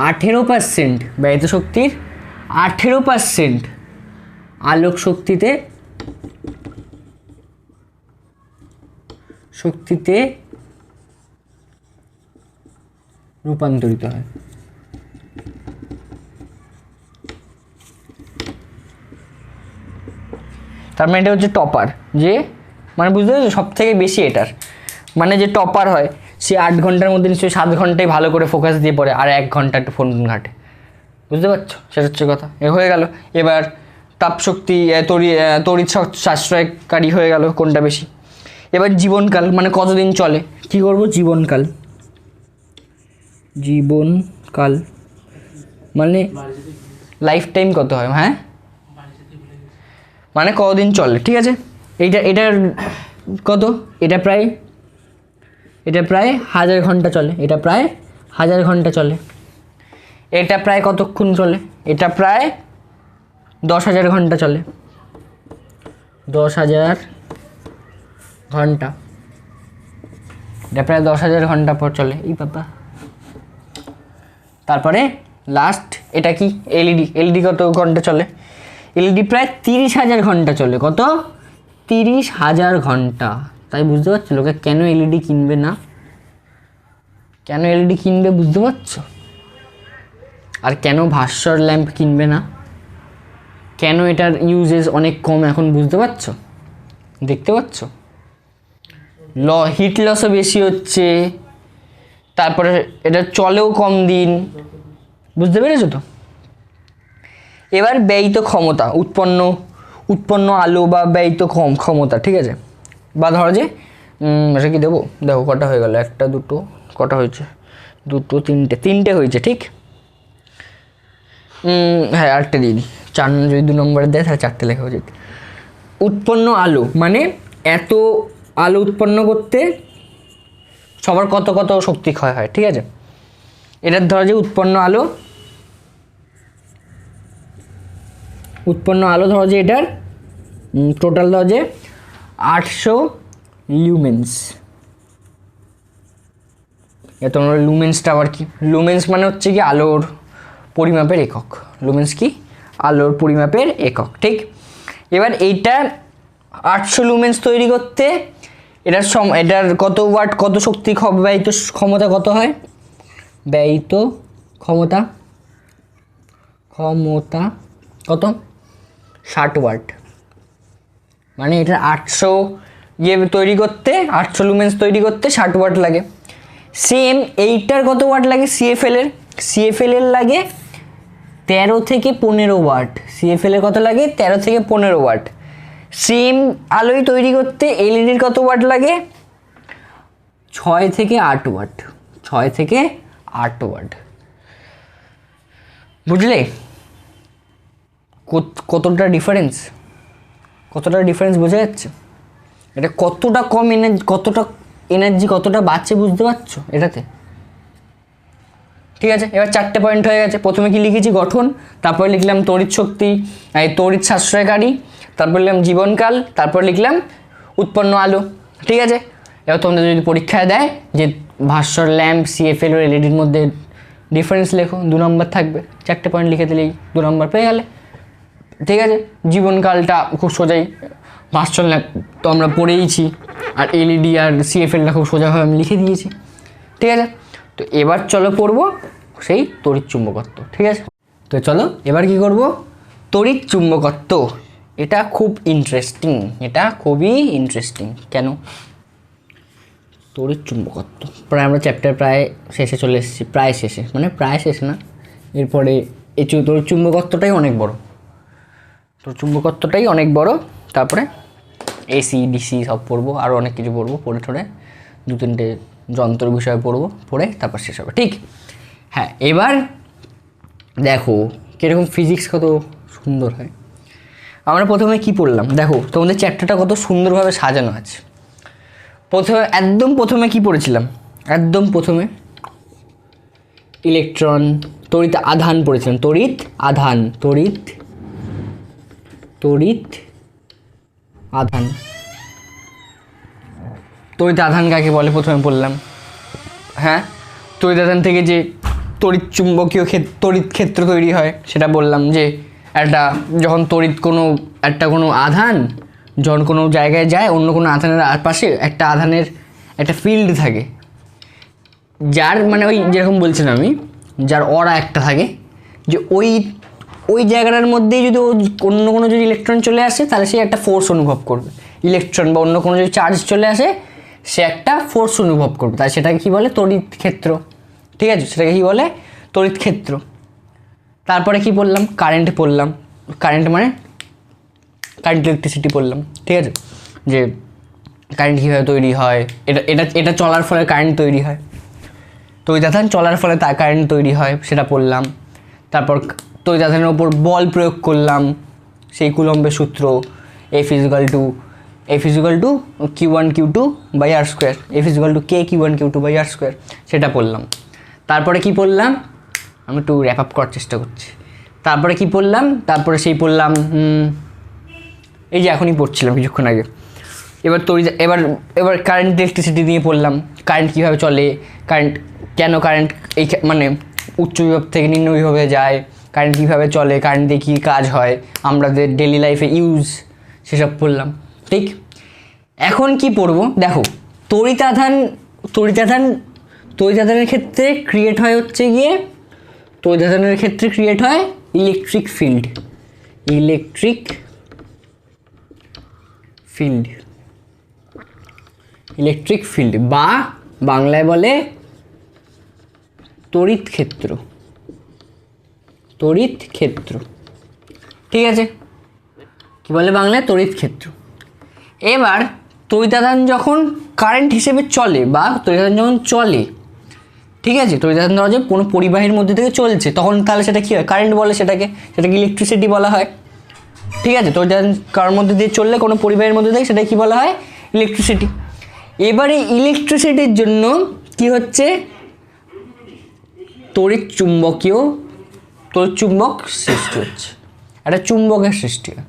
18% আলোক শক্তিতে রূপান্তরিত হয়। তার মানে এটা হচ্ছে টপার, যে মানে বুঝতে পারছো সব থেকে বেশি এটার, মানে যে টপার হয় সে 8 ঘন্টার মধ্যে নিশ্চয়ই 7 ঘন্টায় ভালো করে ফোকাস দিয়ে পড়ে, আর 1 ঘন্টা একটু ফোন ঘাটে, বুঝতে পারছো, সেটা হচ্ছে কথা। এ হয়ে গেল। এবার তাপ শক্তি তড়িৎ সাশ্রয়কারী হয়ে গেল কোনটা বেশি। এবার জীবনকাল, মানে কতদিন চলে, কি করব, জীবনকাল মানে লাইফ টাইম কত হয়, হ্যাঁ মানে কতদিন চলে, ঠিক আছে। এটার কত, এটা প্রায় 1000 ঘন্টা চলে, এটা প্রায় 1000 ঘন্টা চলে। এটা প্রায় কতক্ষণ চলে, এটা প্রায় 10,000 ঘন্টা চলে, 10,000 ঘন্টা, এটা প্রায় 10,000 ঘন্টা পর চলে, এই বাবা। তারপরে লাস্ট এটা কি, এলইডি কত ঘন্টা চলে, এলইডি প্রায় 30,000 ঘন্টা চলে, কত, 30,000 ঘন্টা। তাই বুঝতে পারছো লোকে কেন এলইডি কিনবে না, কেন এলইডি কিনবে বুঝতে পারছো, আর কেন ভাস্কর ল্যাম্প কিনবে না, কেন এটার ইউজেস অনেক কম এখন বুঝতে পারছো, দেখতে পাচ্ছ, হিট লসও বেশি হচ্ছে, তারপরে এটা চলেও কম দিন, বুঝতে পেরেছো তো। এবার ব্যয়িত ক্ষমতা, উৎপন্ন আলো বা ব্যয়িত ক্ষমতা, ঠিক আছে, বা ধরো যে এটা কি দেবো? দেখো কটা হয়ে গেল, একটা দুটো, কটা হয়েছে? দুটো তিনটে হয়েছে, ঠিক। হ্যাঁ, আটটে দিই। 4 যদি 2 নম্বরে দেয় তাহলে 4টে লেখা উচিত। উৎপন্ন আলো মানে এত আলো উৎপন্ন করতে সবার কত কত শক্তি ক্ষয় হয়, ঠিক আছে। এটার ধরো যে উৎপন্ন আলো ধরো যে এটার টোটাল ধরো যে 800 লিউমেন্স। তোমরা লুমেন্সটা আবার কি? লুমেন্স মানে হচ্ছে কি আলোর পরিমাপের একক। লুমেন্স কি? আলোর পরিমাপের একক, ঠিক। এবার এইটা 800 লুমেন্স তৈরি করতে এটার কত ওয়াট, কত শক্তি ব্যয়িত ক্ষমতা কত হয়? ব্যয়িত ক্ষমতা কত? 60 ওয়াট। মানে এটা 800 তৈরি করতে, 800 লুমেন্স তৈরি করতে 60 ওয়াট লাগে। সেম এইটার কত ওয়াট লাগে? সিএফএল এর লাগে 13 থেকে 15 ওয়াট। সিএফএল এর কত লাগে? 13 থেকে 15 ওয়াট। সেম আলোই তৈরি করতে এলইডির কত ওয়াট লাগে? 6 থেকে 8 ওয়াট। 6 থেকে 8 ওয়াট। বুঝলে কতটা ডিফারেন্স বোঝা যাচ্ছে? এটা কতটা কম এনার্জি কতটা বাঁচে, বুঝতে পারছো এটাতে? ঠিক আছে, এবার 4টে পয়েন্ট হয়ে গেছে। প্রথমে কি লিখেছি? গঠন, তারপর লিখলাম তড়িৎ শক্তি, তড়িৎ সাশ্রয়কারী, তারপর লিখলাম জীবনকাল, তারপর লিখলাম উৎপন্ন আলো, ঠিক আছে। এবার তোমাদের যদি পরীক্ষায় দেয় যে ভাস্বর ল্যাম্প, সিএফএল ও এলইডির মধ্যে ডিফারেন্স লেখো, 2 নম্বর থাকবে। 4টে পয়েন্ট লিখে দিলেই 2 নম্বর পেয়ে গেলে, ঠিক আছে। জীবনকালটা খুব সোজাই, ভাস্বর ল্যাম্প তো আমরা পড়েইছি, আর এলইডি আর সিএফএলটা খুব সোজাভাবে আমি লিখে দিয়েছি, ঠিক আছে। তো এবার চলো পড়বো সেই তড়িৎ চুম্বকত্ব, ঠিক আছে। তো চলো এবার কি করব? তড়িৎ চুম্বকত্ব। এটা খুবই ইন্টারেস্টিং। কেন? তড়িৎ চুম্বকত্ব প্রায় আমরা চ্যাপ্টার প্রায় শেষে চলে এসেছি, প্রায় শেষে না, এরপরে এই তড়িৎ চুম্বকত্বটাই অনেক বড়। তারপরে এসি ডিসি সব পড়বো, আরও অনেক কিছু পড়বো, পড়ে 2-3টে যন্ত্র বিষয় পড়বো, পড়ে তারপর শেষ হবে, ঠিক। হ্যাঁ, এবার দেখো কীরকম ফিজিক্স কত সুন্দর হয়। আমরা প্রথমে কি পড়লাম? দেখো তোমাদের চ্যাপ্টারটা কত সুন্দরভাবে সাজানো আছে। একদম প্রথমে কি পড়েছিলাম? ইলেকট্রন, তড়িৎ আধান পড়েছিলাম। তড়িৎ আধান কাকে বলে প্রথমে বললাম। হ্যাঁ, তড়িৎ আধান থেকে যে তড়িৎ ক্ষেত্র তৈরি হয় সেটা বললাম, যে যখন কোনো আধান যখন কোনো জায়গায় যায়, অন্য কোনো আধানের পাশে একটা আধানের একটা ফিল্ড থাকে, যার মানে ওই যেরকম বলছিলাম আমি, যার অরা একটা থাকে, যে ওই জায়গাটার মধ্যেই যদি অন্য কোনো যদি ইলেকট্রন চলে আসে তাহলে সে একটা ফোর্স অনুভব করবে। ইলেকট্রন বা অন্য কোনো যদি চার্জ চলে আসে সে একটা ফোর্স অনুভব করবে, তাই সেটাকে কী বলে? তড়িৎ ক্ষেত্র, ঠিক আছে। সেটাকে কী বলে? তড়িৎ ক্ষেত্র। তারপরে কি পড়লাম? কারেন্ট পড়লাম। কারেন্ট মানে ইলেকট্রিসিটি পড়লাম, ঠিক আছে। যে কারেন্ট কীভাবে তৈরি হয়, এটা চলার ফলে কারেন্ট তৈরি হয়। তড়িৎ আধান চলার ফলে তার কারেন্ট তৈরি হয়, সেটা পড়লাম। তারপর তড়িৎ আধানের ওপর বল প্রয়োগ করলাম, সেই কুলম্বের সূত্র, F = Q1 Q2 by R square, F = K Q1 Q2 by R square, সেটা পড়লাম। তারপরে কি পড়লাম? আমি একটু র্যাপ আপ করার চেষ্টা করছি। তারপরে কি পড়লাম? তারপরে পড়লাম এই যে এখনই পড়ছিলাম কিছুক্ষণ আগে। এবার কারেন্ট ইলেকট্রিসিটি নিয়ে পড়লাম। কারেন্ট কীভাবে চলে, কারেন্ট এই মানে উচ্চ বিভব থেকে নিম্ন বিভবে যায়, কারেন্ট কীভাবে চলে, কারেন্ট দিয়ে কী কাজ হয়, আমাদের ডেইলি লাইফে ইউজ, সেসব পড়লাম, ঠিক। এখন কি পড়বো? দেখো তড়িৎ আধানের ক্ষেত্রে ক্রিয়েট হয় ইলেকট্রিক ফিল্ড বা বাংলায় বলে তড়িৎ ক্ষেত্র, ঠিক আছে। কি বলে বাংলায়? তড়িৎ ক্ষেত্র। এবার তড়িৎ আধান যখন কারেন্ট হিসেবে চলে বা তড়িৎ আধান যখন চলে, ঠিক আছে, তড়িৎ আধান ধরা যায় কোনো পরিবাহীর মধ্যে থেকে চলছে, তখন তাহলে সেটা কী হয়? কারেন্ট বলে সেটাকে ইলেকট্রিসিটি বলা হয়। ঠিক আছে, তড়িৎ আধান কার মধ্যে দিয়ে চললে কোনো পরিবাহীর মধ্যে থেকে সেটা কী বলা হয়? ইলেকট্রিসিটি। এবারে ইলেকট্রিসিটির জন্য কি হচ্ছে? তড়িৎ চুম্বক সৃষ্টি হচ্ছে, একটা চুম্বকের সৃষ্টি হয়,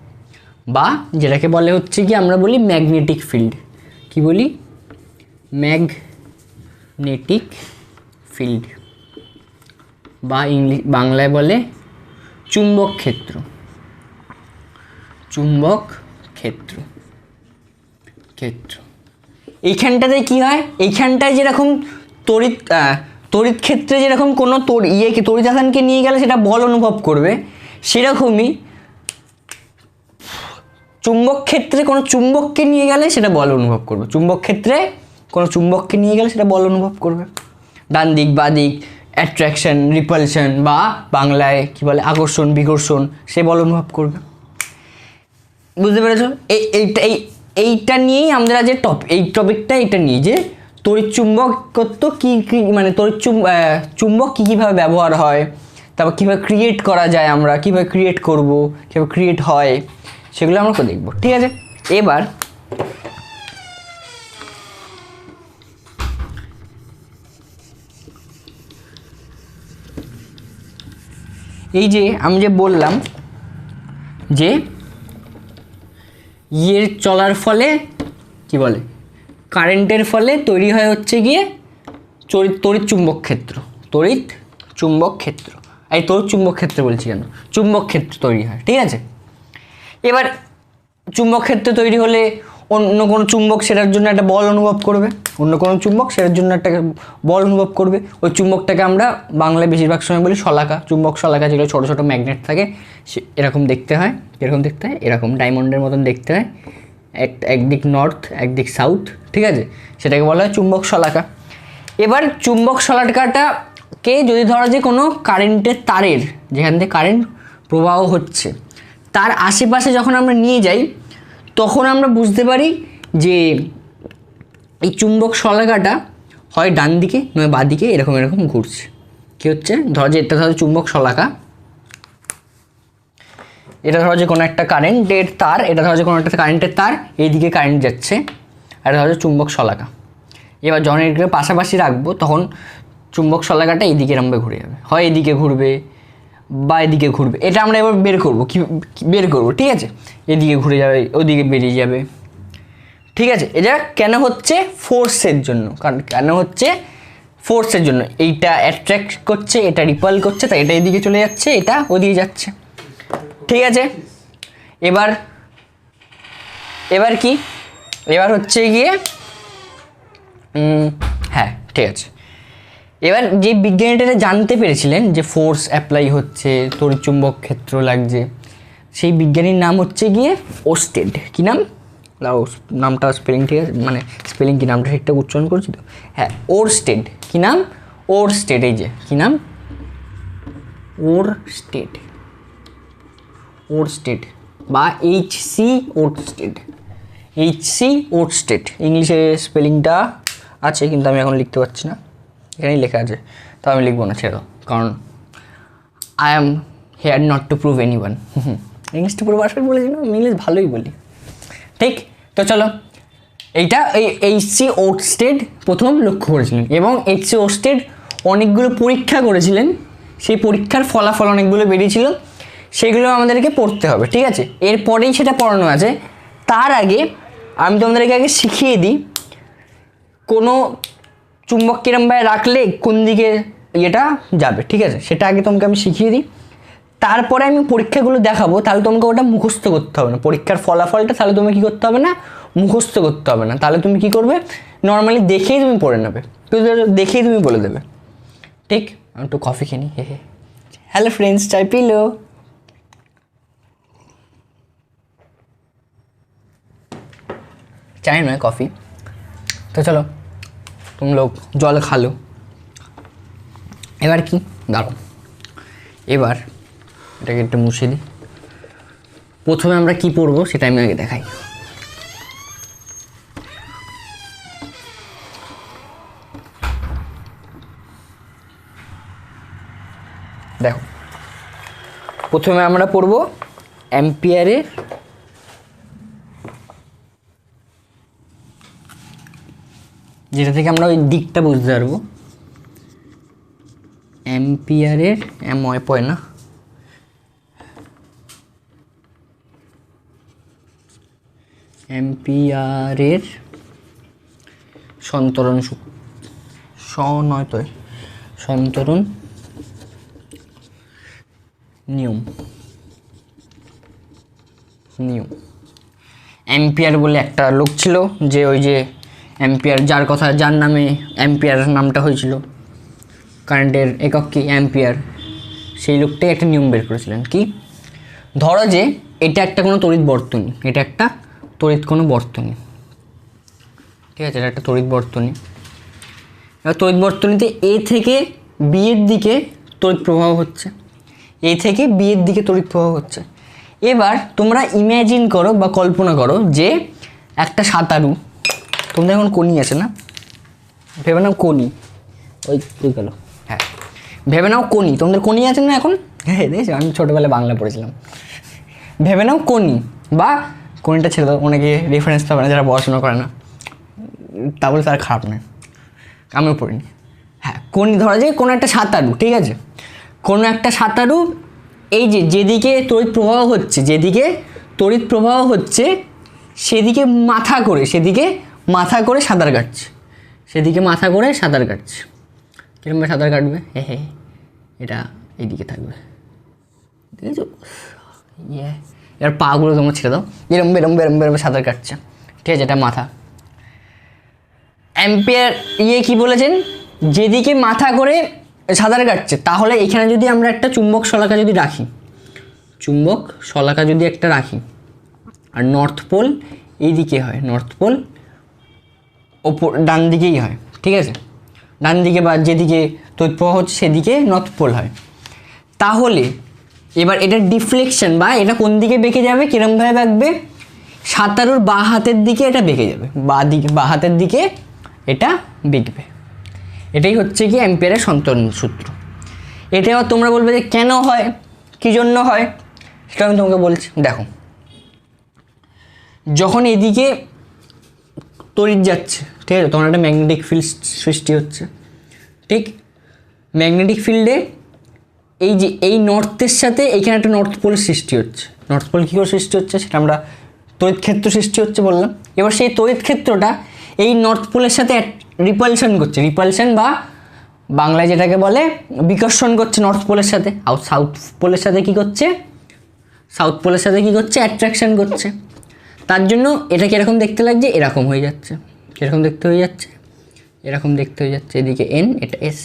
বা যেটাকে বলে হচ্ছে কি আমরা বলি ম্যাগনেটিক ফিল্ড। কি বলি? ম্যাগনেটিক ফিল্ড, বা বাংলায় বলে চুম্বক ক্ষেত্র। এইখানটাতে কি হয়? এইখানটায় যেরকম তড়িৎ ক্ষেত্রে যেরকম কোনো তড়িৎ আধানকে নিয়ে গেলে সেটা বল অনুভব করবে, সেরকমই চুম্বক ক্ষেত্রে কোনো চুম্বককে নিয়ে গেলে সেটা বল অনুভব করবে। ডান দিক বা দিক, অ্যাট্রাকশন, রিপালশন, বা বাংলায় কি বলে আকর্ষণ, বিকর্ষণ, সে বল অনুভব করবে। বুঝতে পেরেছো? এইটা নিয়েই আমরা যে টপিকটা এটা নিয়ে যে তড়িৎ চুম্বকত্ব কী মানে চুম্বক কীভাবে ব্যবহার হয়, তারপর কীভাবে ক্রিয়েট করা যায়, আমরা কীভাবে ক্রিয়েট করব, কীভাবে ক্রিয়েট হয়, সেগুলো আমরা দেখব। ঠিক আছে, এবার এই যে আমি যে বললাম যে চলার ফলে কি বলে, কারেন্টের ফলে তৈরি হয় হচ্ছে গিয়ে তড়িৎ চুম্বক ক্ষেত্র বলছি কেন, চুম্বক ক্ষেত্র তৈরি হয়। ঠিক আছে, এবার চুম্বক ক্ষেত্র তৈরি হলে অন্য কোনো চুম্বক সেটার জন্য একটা বল অনুভব করবে, ওই চুম্বকটাকে আমরা বাংলায় বেশিরভাগ সময় বলি শলাকা, চুম্বক শলাকা, যেগুলো ছোটো ছোটো ম্যাগনেট থাকে, এরকম দেখতে হয়, এরকম ডায়মন্ডের মতন দেখতে হয়, একদিক নর্থ একদিক সাউথ। ঠিক আছে, সেটাকে বলা হয় চুম্বক শলাকা। এবার চুম্বক শলাকাটাকে যদি ধরা যায় কোনো কারেন্টের তারের, যেখান থেকে কারেন্ট প্রবাহ হচ্ছে, তার আশেপাশে যখন আমরা নিয়ে যাই, তখন আমরা বুঝতে পারি যে এই চুম্বক শলাকাটা হয় ডান দিকে নয় বাঁ দিকে এরকম ঘুরছে। কী হচ্ছে? ধরা যায় এটা চুম্বক শলাকা, এটা ধরা যায় কোনো একটা কারেন্টের তার, এইদিকে কারেন্ট যাচ্ছে, আর এটা ধরা যায় চুম্বক শলাকা। এবার যখন এগুলো পাশাপাশি রাখবো, তখন চুম্বক শলাকাটা এইদিকে এরমভাবে ঘুরে যাবে, হয় এদিকে ঘুরবে বা এদিকে ঘুরবে। এটা আমরা এবার বের করবো। ঠিক আছে, এদিকে ঘুরে যাবে, ওদিকে বেরিয়ে যাবে। ঠিক আছে, এটা কেন হচ্ছে? ফোর্সের জন্য। এইটা অ্যাট্রাক্ট করছে, এটা রিপাল করছে, তাই এটা এদিকে চলে যাচ্ছে, এটা ওদিকে যাচ্ছে। ঠিক আছে, এবার কি? এবার হচ্ছে গিয়ে হ্যাঁ ঠিক আছে, এবার যে বিজ্ঞানীটা জানতে পেরেছিলেন যে ফোর্স অ্যাপ্লাই হচ্ছে, তড়িৎচুম্বক ক্ষেত্র লাগছে, সেই বিজ্ঞানীর নাম হচ্ছে গিয়ে ওরস্টেড। কি নাম? নামটা স্পেলিং ঠিক আছে, মানে স্পেলিং কি নামটা ঠিকঠাক উচ্চারণ করছি তো? হ্যাঁ, ওরস্টেড। কি নাম? ওরস্টেড। এই যে কি নাম? ওরস্টেড বা H.C. ওরস্টেড। ইংলিশে স্পেলিংটা আছে কিন্তু আমি এখন লিখতে পারছি না, এখানেই লেখা আছে, তো আমি লিখবো না, ছেড়ে দাও, কারণ I am hair not to prove anyone. ইংলিশটা পুরো বাসায় বলেছিলাম, আমি ইংলিশ ভালোই বলি। ঠিক, তো চলো, এইটা H.C. ওরস্টেড প্রথম লক্ষ্য করেছিলেন, এবং H.C. ওরস্টেড অনেকগুলো পরীক্ষা করেছিলেন, সেই পরীক্ষার ফলাফল অনেকগুলো বেরিয়েছিল, সেগুলো আমাদেরকে পড়তে হবে। ঠিক আছে, এরপরেই সেটা পড়ানো আছে। তার আগে আমি তোমাদেরকে আগে শিখিয়ে দিই কোনো চুম্বক কিরমভাবে রাখলে কোন দিকে এটা যাবে। ঠিক আছে, সেটা আগে তোমাকে আমি শিখিয়ে দিই, তারপরে আমি পরীক্ষাগুলো দেখাবো, তাহলে তোমাকে ওটা মুখস্থ করতে হবে না, পরীক্ষার ফলাফলটা তাহলে তুমি কী করতে হবে না, মুখস্থ করতে হবে না, তাহলে তুমি কী করবে, নর্মালি দেখেই তুমি পড়ে নেবে, দেখেই তুমি বলে দেবে। ঠিক, আমি একটু কফি খেয়ে নিই। হ্যালো ফ্রেন্ডস, চাই পিলো। চাই নয়, কফি। তো চলো, तुम लोग জল খালো। এবার কি, দাঁড়াও, এবার এটাকে একটু মুছে দিই। প্রথমে আমরা কি পড়বো সেটা আমি আগে দেখাই। প্রথমে আমরা পড়ব অ্যাম্পিয়ারের যেটা থেকে আমরা ওই দিকটা বুঝতে পারবো। অ্যাম্পিয়ারের এময় পয় না, অ্যাম্পিয়ারের সন্তরণ সন্তরণ নিয়ম। অ্যাম্পিয়ার বলে একটা লোক ছিল, যে ওই যে অ্যাম্পিয়ার, যার নামে অ্যাম্পিয়ার নামটা হয়েছিল, কারেন্টের একক কি অ্যাম্পিয়ার, সেই লোকটাই একটা নিয়ম বের করেছিলেন। কি, ধরো যে এটা একটা কোনো তড়িৎ বর্তনী, এটা একটা তড়িৎ কোনো বর্তনী, ঠিক আছে, এটা একটা তড়িৎ বর্তনী। এবার তড়িৎ বর্তনীতে এ থেকে বি এর দিকে তড়িৎ প্রবাহ হচ্ছে, এ থেকে বি এর দিকে তড়িৎ প্রবাহ হচ্ছে। এবার তোমরা ইম্যাজিন করো বা কল্পনা করো যে একটা সাঁতারু, তোমাদের এখন কোনি আছে না, ভেবে নাও কোনি, ওই গেল, হ্যাঁ ভেবে নাও কোনি, তোমাদের কোনি আছে না এখন, হ্যাঁ দেখেছো আমি ছোটোবেলায় বাংলা পড়েছিলাম। ভেবে নাও কোনি, বা কোনিটা ছেড়ে দাও, অনেকে রেফারেন্স পাবে না যারা পড়াশোনা করে না, তা বলে তার খারাপ নয়, আমিও পড়িনি। হ্যাঁ কোনি, ধরা যায় কোনো একটা সাঁতারু, ঠিক আছে, কোনো একটা সাঁতারু এই যে যেদিকে তড়িৎ প্রবাহ হচ্ছে, সেদিকে মাথা করে সাঁতার কাটছে, কিরমভাবে সাঁতার কাটবে, হ্যাঁ এটা এইদিকে থাকবে, ঠিক আছে, এবার পাগুলো তোমরা ছেড়ে দাও, বেরম সাঁতার কাটছে, ঠিক আছে, এটা মাথা। অ্যাম্পিয়ার কি বলেছেন, যেদিকে মাথা করে সাঁতার কাটছে, তাহলে এখানে যদি আমরা একটা চুম্বক শলাকা যদি রাখি, আর নর্থ পোল এইদিকে হয়, নর্থ পোল ওপর ডান দিকেই হয়, ঠিক আছে, ডান দিকে বা যেদিকে তড়িৎ প্রবাহ হচ্ছে সেদিকে নর্থ পোল হয়। তাহলে এবার এটার ডিফ্লেকশন বা এটা কোন দিকে বেঁকে যাবে, কিরমভাবে বাঁকবে, সাঁতারুর বাঁ হাতের দিকে এটা বেঁকে যাবে, বাঁ হাতের দিকে এটা বেঁকবে। এটাই হচ্ছে কি অ্যাম্পিয়ারের সন্তরণ সূত্র। এটা আবার তোমরা বলবে যে কেন হয়, কী জন্য হয়, সেটা আমি তোমাকে বলছি। দেখো, যখন এদিকে তড়িৎ যাচ্ছে, ঠিক আছে, তখন একটা ম্যাগনেটিক ফিল্ড সৃষ্টি হচ্ছে, ঠিক, ম্যাগনেটিক ফিল্ডে এই যে এই নর্থের সাথে এখানে একটা নর্থ পোল সৃষ্টি হচ্ছে। নর্থ পোল কী করে সৃষ্টি হচ্ছে সেটা আমরা, তড়িৎ ক্ষেত্র সৃষ্টি হচ্ছে বললাম। এবার সেই তড়িৎ ক্ষেত্রটা এই নর্থ পোলের সাথে রিপালশন করছে, বা বাংলায় যেটাকে বলে বিকর্ষণ করছে নর্থ পোলের সাথে, আর সাউথ পোলের সাথে কী করছে, অ্যাট্রাকশন করছে। তার জন্য এটা কীরকম দেখতে লাগছে, এরকম হয়ে যাচ্ছে, এদিকে এন, এটা এস।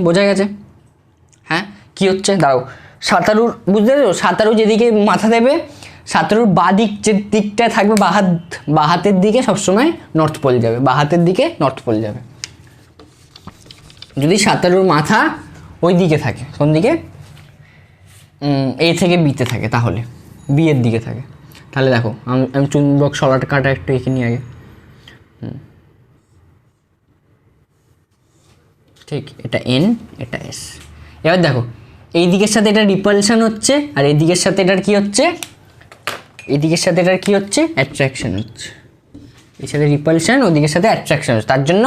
বোঝা গেছে? হ্যাঁ, কী হচ্ছে দাঁড়াও, সাঁতারু যেদিকে মাথা দেবে, সাঁতারুর যে দিকটা থাকবে, বাঁ হাতের দিকে সবসময় নর্থ পোল যাবে, যদি সাঁতারুর মাথা ওই দিকে থাকে, কোন দিকে, এ থেকে বিতে থাকে, তাহলে বি এর দিকে থাকে। তাহলে দেখো আমি চুম্বক শলাটা কাটা একটু এঁকে নিই আগে, ঠিক, এটা এন, এটা এস। এবার দেখো এই দিকের সাথে এটা রিপালশন হচ্ছে, আর এই দিকের সাথে এটার কি হচ্ছে, অ্যাট্রাকশন হচ্ছে। এর সাথে রিপালশন, ওদিকের সাথে অ্যাট্রাকশন হচ্ছে, তার জন্য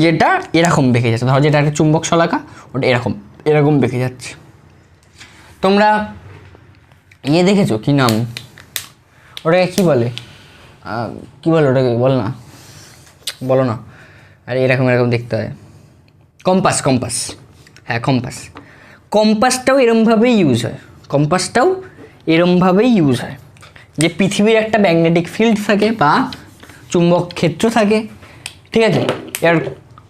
যেটা এরকম বেঁকে যাচ্ছে। ধরো যেটা একটা চুম্বক শলাকা, ওটা এরকম বেঁকে যাচ্ছে। তোমরা দেখেছো কি নাম, ওটাকে কী বলে, ওটাকে বলো না, আর এরকম দেখতে হয়, কম্পাস। হ্যাঁ, কম্পাসটাও এরমভাবেই ইউজ হয়, যে পৃথিবীর একটা ম্যাগনেটিক ফিল্ড থাকে বা চুম্বক ক্ষেত্র থাকে, ঠিক আছে। এর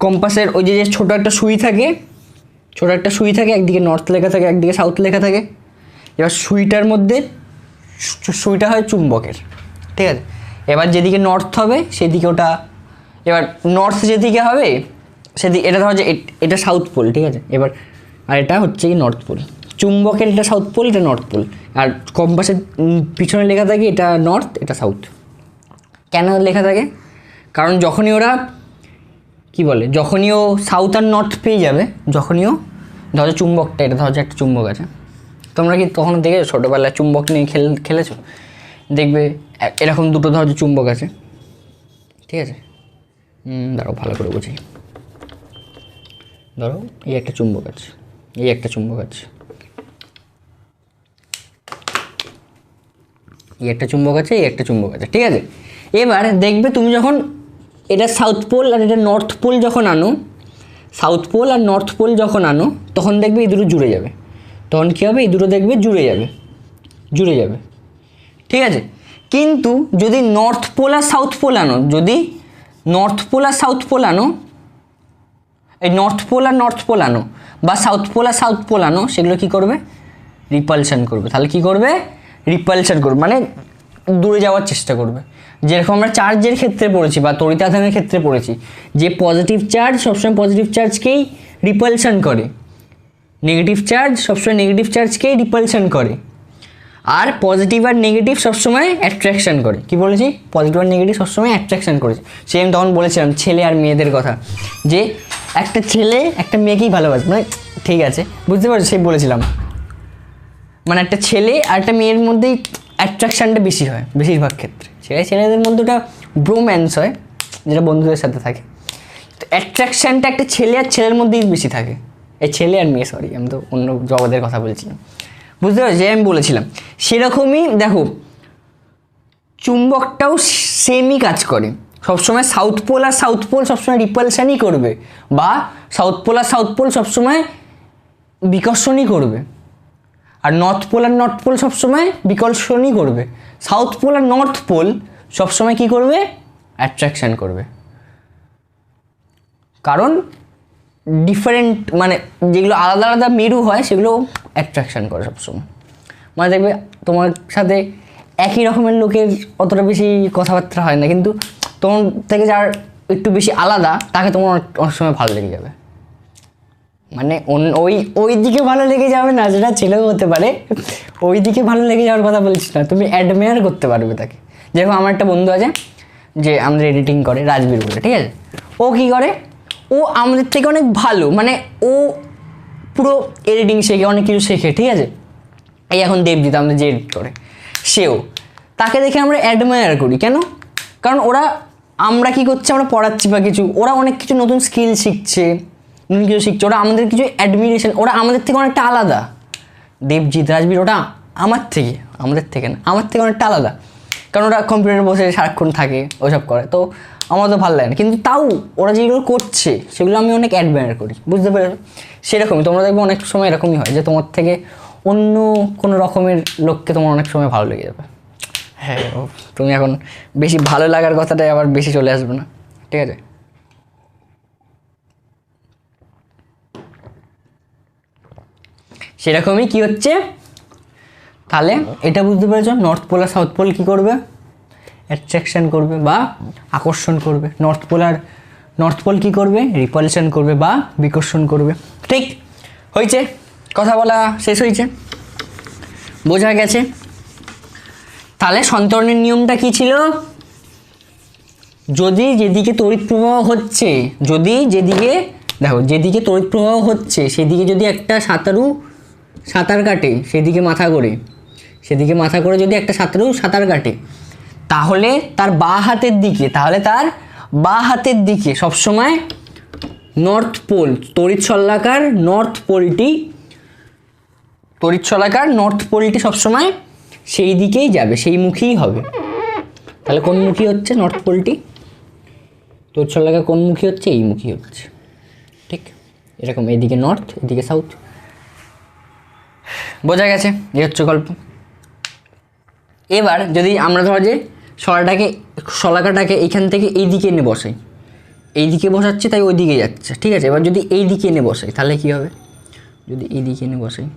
কম্পাসের ওই যে ছোটো একটা সুই থাকে, একদিকে নর্থ লেখা থাকে, একদিকে সাউথ লেখা থাকে। এবার সুইটা হয় চুম্বকের, ঠিক আছে। এবার যেদিকে নর্থ হবে সেদিকে ওটা, এবার নর্থ যেদিকে হবে সেদিকে, এটা ধরো যে এটা সাউথ পোল, ঠিক আছে। এবার আর এটা হচ্ছে কি নর্থ পোল, চুম্বকের এটা সাউথ পোল, এটা নর্থ পোল, আর কম্পাসের পিছনে লেখা থাকে এটা নর্থ, এটা সাউথ। কেন লেখা থাকে, কারণ যখনই ও সাউথ আর নর্থ পেয়ে যাবে, ধরো চুম্বকটা, এটা ধরো যে একটা চুম্বক আছে, তোমরা কি কখনো দেখেছো ছোটোবেলায় চুম্বক নিয়ে খেলেছো? দেখবে এরকম দুটো ধরো যে চুম্বক আছে, ঠিক আছে? দাঁড়াও ভালো করে বুঝি। ধরো এই একটা চুম্বক আছে, এই একটা চুম্বক আছে, এই একটা চুম্বক আছে, এই একটা চুম্বক আছে, ঠিক আছে? এবার দেখবে তুমি যখন এটা সাউথ পোল আর এটা নর্থ পোল যখন আনো, সাউথ পোল আর নর্থ পোল যখন আনো, তখন দেখবে এই দুটো জুড়ে যাবে। তখন কী হবে? এই দুটো দেখবে জুড়ে যাবে, ঠিক আছে? কিন্তু যদি নর্থ পোল আর সাউথ পোল আনো, যদি নর্থ পোল আর সাউথ পোল আনো, এই নর্থ পোল আর নর্থ পোল আনো বা সাউথ পোল আর সাউথ পোল আনো, সেগুলো কী করবে? রিপালশন করবে। তাহলে কী করবে? রিপালশন করবে, মানে দূরে যাওয়ার চেষ্টা করবে। যেরকম আমরা চার্জের ক্ষেত্রে পড়েছি বা তড়িতাধানের ক্ষেত্রে পড়েছি, যে পজিটিভ চার্জ সবসময় পজিটিভ চার্জকেই রিপালশন করে, নেগেটিভ চার্জ সবসময় নেগেটিভ চার্জকেই রিপালশন করে, আর পজিটিভ আর নেগেটিভ সবসময় অ্যাট্রাকশন করে। কি বলেছি? পজিটিভ আর নেগেটিভ সবসময় অ্যাট্রাকশন করেছে। সে আমি তখন বলেছিলাম ছেলে আর মেয়েদের কথা, যে একটা ছেলে একটা মেয়েকেই ভালোবাসে, মানে ঠিক আছে বুঝতে পারছো, সেই বলেছিলাম, মানে একটা ছেলে আর একটা মেয়ের মধ্যেই অ্যাট্রাকশানটা বেশি হয় বেশিরভাগ ক্ষেত্রে। ছেলেদের মধ্যে ওটা ব্রোম্যান্স হয়, যেটা বন্ধুদের সাথে থাকে। তো অ্যাট্রাকশানটা একটা ছেলে আর ছেলের মধ্যেই বেশি থাকে। এই ছেলে আর মেয়ে, সরি আমি তো অন্য জগতের কথা বলছিলাম, বুঝতে পারছি? যে আমি বলেছিলাম সেরকমই দেখো চুম্বকটাও সেমই কাজ করে। সবসময় সাউথ পোল আর সাউথ পোল সবসময় রিপালশনই করবে, বা সাউথ পোল আর সাউথ পোল সবসময় বিকর্ষণই করবে, আর নর্থ পোল আর নর্থ পোল সবসময় বিকর্ষণই করবে। সাউথ পোল আর নর্থ পোল সবসময় কী করবে? অ্যাট্রাকশান করবে। কারণ ডিফারেন্ট, মানে যেগুলো আলাদা আলাদা মেরু হয় সেগুলো অ্যাট্রাকশান করে সবসময়। মানে দেখবে তোমার সাথে একই রকমের লোকের অতটা বেশি কথাবার্তা হয় না, কিন্তু তোমার থেকে যার একটু বেশি আলাদা তাকে তোমার অনেক সময় ভালো লেগে যাবে। মানে ওই দিকে ভালো লেগে যাবে না, যেটা ছেলেও হতে পারে, ওই দিকে ভালো লেগে যাওয়ার কথা বলছি না, তুমি অ্যাডমায়ার করতে পারবে তাকে। যেরকম আমার একটা বন্ধু আছে যে আমাদের এডিটিং করে, রাজবীর বলে, ঠিক আছে? ও কী করে? ও আমাদের থেকে অনেক ভালো, মানে ও পুরো এডিটিং শেখে, অনেক কিছু শেখে, ঠিক আছে? এই এখন দেবজিৎ আমাদের যে এডিট করে, সেও, তাকে দেখে আমরা অ্যাডমায়ার করি। কেন? কারণ আমরা কী করছি, আমরা পড়াচ্ছি বা কিছু, ওরা অনেক কিছু নতুন স্কিল শিখছে, নতুন কিছু শিখছে, ওরা আমাদের কিছু অ্যাডমিরেশন, ওরা আমাদের থেকে অনেকটা আলাদা। দেবজিৎ, রাজবীর, ওটা আমাদের থেকে না, আমার থেকে অনেকটা আলাদা। কারণ ওরা কম্পিউটারে বসে সারাক্ষণ থাকে, ওসব করে, তো আমার তো ভালো লাগে না। কিন্তু তাও ওরা যেগুলো করছে সেগুলো আমি অনেক অ্যাডমায়ার করি, বুঝতে পেরেছো? সেরকমই তোমরা দেখবে অনেক সময় এরকমই হয় যে তোমার থেকে অন্য কোনো রকমের লোককে তোমার অনেক সময় ভালো লেগে যাবে। হ্যাঁ, তুমি এখন বেশি ভালো লাগার কথাটাই আবার বেশি চলে আসবে না, ঠিক আছে? সেরকমই কি হচ্ছে তাহলে, এটা বুঝতে পেরেছো? নর্থ পোল আর সাউথ পোল কী করবে? অ্যাট্রাকশান করবে বা আকর্ষণ করবে। নর্থ পোল কী করবে? রিপালশন করবে বা বিকর্ষণ করবে। ঠিক হয়েছে, কথা বলা শেষ হয়েছে, বোঝা গেছে। তাহলে সন্তরণের নিয়মটা কী ছিল? যদি যেদিকে তড়িৎ প্রবাহ হচ্ছে, যেদিকে তড়িৎ প্রবাহ হচ্ছে সেদিকে যদি একটা সাঁতার কাটে, সেদিকে মাথা করে যদি একটা সাঁতার কাটে, তাহলে তার বাঁ হাতের দিকে সবসময় নর্থ পোল, তড়িৎ শলাকার নর্থ পোলটি সবসময় সেই দিকেই যাবে, সেই মুখেই হবে। তাহলে কোন মুখী হচ্ছে নর্থ পোলটি? তড়িৎ শলাকা কোন মুখী হচ্ছে? এই মুখী হচ্ছে, ঠিক এরকম, এদিকে নর্থ, এদিকে সাউথ। বোঝা গেছে? এই হচ্ছে গল্প। এবার যদি আমরা ধরো যে শলাকাটাকে এইখান থেকে এই দিকে এনে বসাই, এই দিকে বসাচ্ছি তাই ওই দিকে যাচ্ছে, ঠিক আছে? এবার যদি এই দিকে এনে বসাই তাহলে কী হবে? যদি এই দিকে এনে বসাই,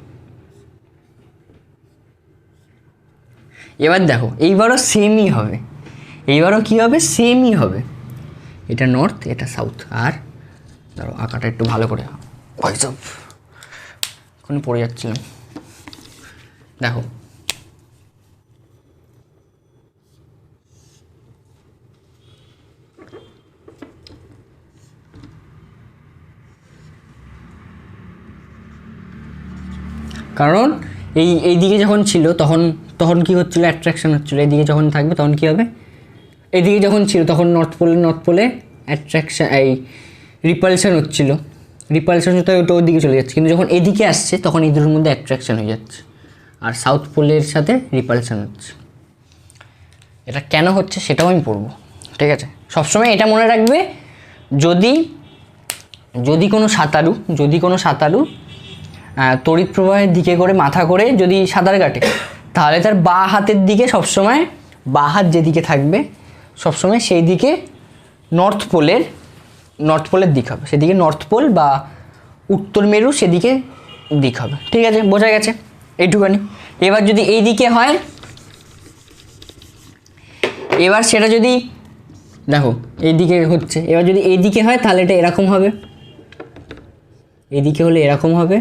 এবার দেখো এইবারও সেমই হবে, এইবারও কী হবে? সেমই হবে। এটা নর্থ, এটা সাউথ। আর ধরো আঁকাটা একটু ভালো করে, ওইসব এখন পড়ে যাচ্ছিলাম, দেখো কারণ এইদিকে যখন ছিল তখন তখন কী হচ্ছিলো, অ্যাট্রাকশন হচ্ছিলো। এইদিকে যখন থাকবে তখন কী হবে, এইদিকে যখন ছিল তখন নর্থ পোলে অ্যাট্রাকশন এই রিপালশন হচ্ছিল, রিপালশন হতে ওটা ওদিকে চলে যাচ্ছে। কিন্তু যখন এদিকে আসছে তখন এই দুটোর মধ্যে অ্যাট্রাকশন হয়ে যাচ্ছে, আর সাউথ পোলের সাথে রিপালশন হচ্ছে। এটা কেন হচ্ছে সেটাও আমি পড়বো, ঠিক আছে? সবসময় এটা মনে রাখবে, যদি কোনো সাঁতারু তড়িৎ প্রবাহের দিকে করে মাথা করে যদি সাঁতার কাটে, তাহলে তার বাঁ হাতের দিকে সবসময়, বাঁ হাত যেদিকে থাকবে সবসময় সেই দিকে নর্থ পোলের দিক হবে, সেদিকে নর্থ পোল বা উত্তর মেরু সেদিকে দিক হবে, ঠিক আছে? বোঝা গেছে এইটুখানি। এবার যদি এই দিকে হয়, এবার সেটা যদি দেখো এইদিকে হচ্ছে, এবার যদি এইদিকে হয় তাহলে এটা এরকম হবে, এদিকে হলে এরকম হবে,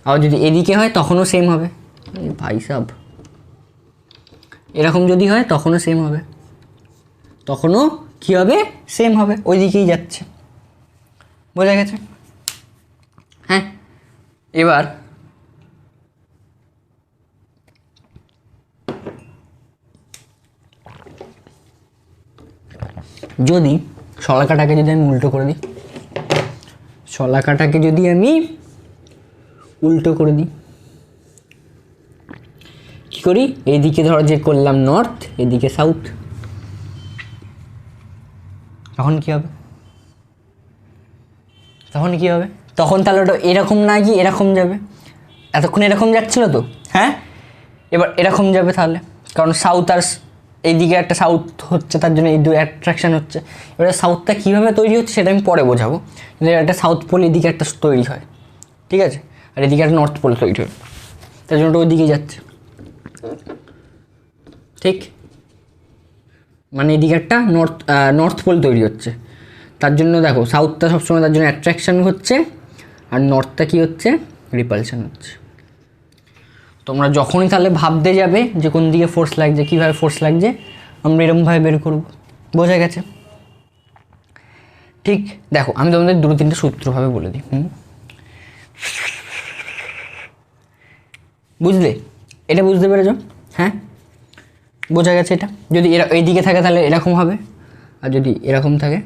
আর যদি এদিকে হয় তখনও সেম হবে। ভাই সাব, এরকম যদি হয় তখনও সেম হবে, তখনও কী হবে, সেম হবে, ওই দিকেই যাচ্ছে। বোঝা গেছে? হ্যাঁ, এবার যদি শলাকাটাকে যদি আমি উল্টো করে দিই, শলাকাটাকে যদি আমি উল্টো করে দিই, কী করি, এইদিকে ধরো যে করলাম নর্থ, এদিকে সাউথ, তখন কী হবে, তখন তাহলে ওটা এরকম না গিয়ে এরকম যাবে। এতক্ষণ এরকম যাচ্ছিলো তো, হ্যাঁ, এবার এরকম যাবে তাহলে, কারণ সাউথ আর এইদিকে একটা সাউথ হচ্ছে, তার জন্য এই দু অ্যাট্রাকশান হচ্ছে। এবার সাউথটা কীভাবে তৈরি হচ্ছে সেটা আমি পরে বোঝাবো, কিন্তু একটা সাউথ পোল এদিকে একটা তৈরি হয়, ঠিক আছে? আর এদিকে একটা নর্থ পোল তৈরি হয়, তার জন্য ওটা ওইদিকে যাচ্ছে, ঠিক? মানে এদিকে একটা নর্থ পোল তৈরি হচ্ছে, তার জন্য দেখো সাউথটা সবসময় তার জন্য অ্যাট্রাকশান হচ্ছে, আর নর্থটা কী হচ্ছে, রিপালশান হচ্ছে। তোমরা যখনই তাহলে ভাবতে যাবে যে কোন দিকে ফোর্স লাগছে, কীভাবে ফোর্স লাগছে, আমরা এরকমভাবে বের করব। বোঝা গেছে? ঠিক দেখো, আমি তোমাদের দুটো তিনটে সূত্রভাবে বলে দিই। বুঝলে? এটা বুঝতে পেরেছ? হ্যাঁ, বোঝা গেছে? এটা যদি এইদিকে থাকে তাহলে এরকম হবে, আর যদি এরকম থাকে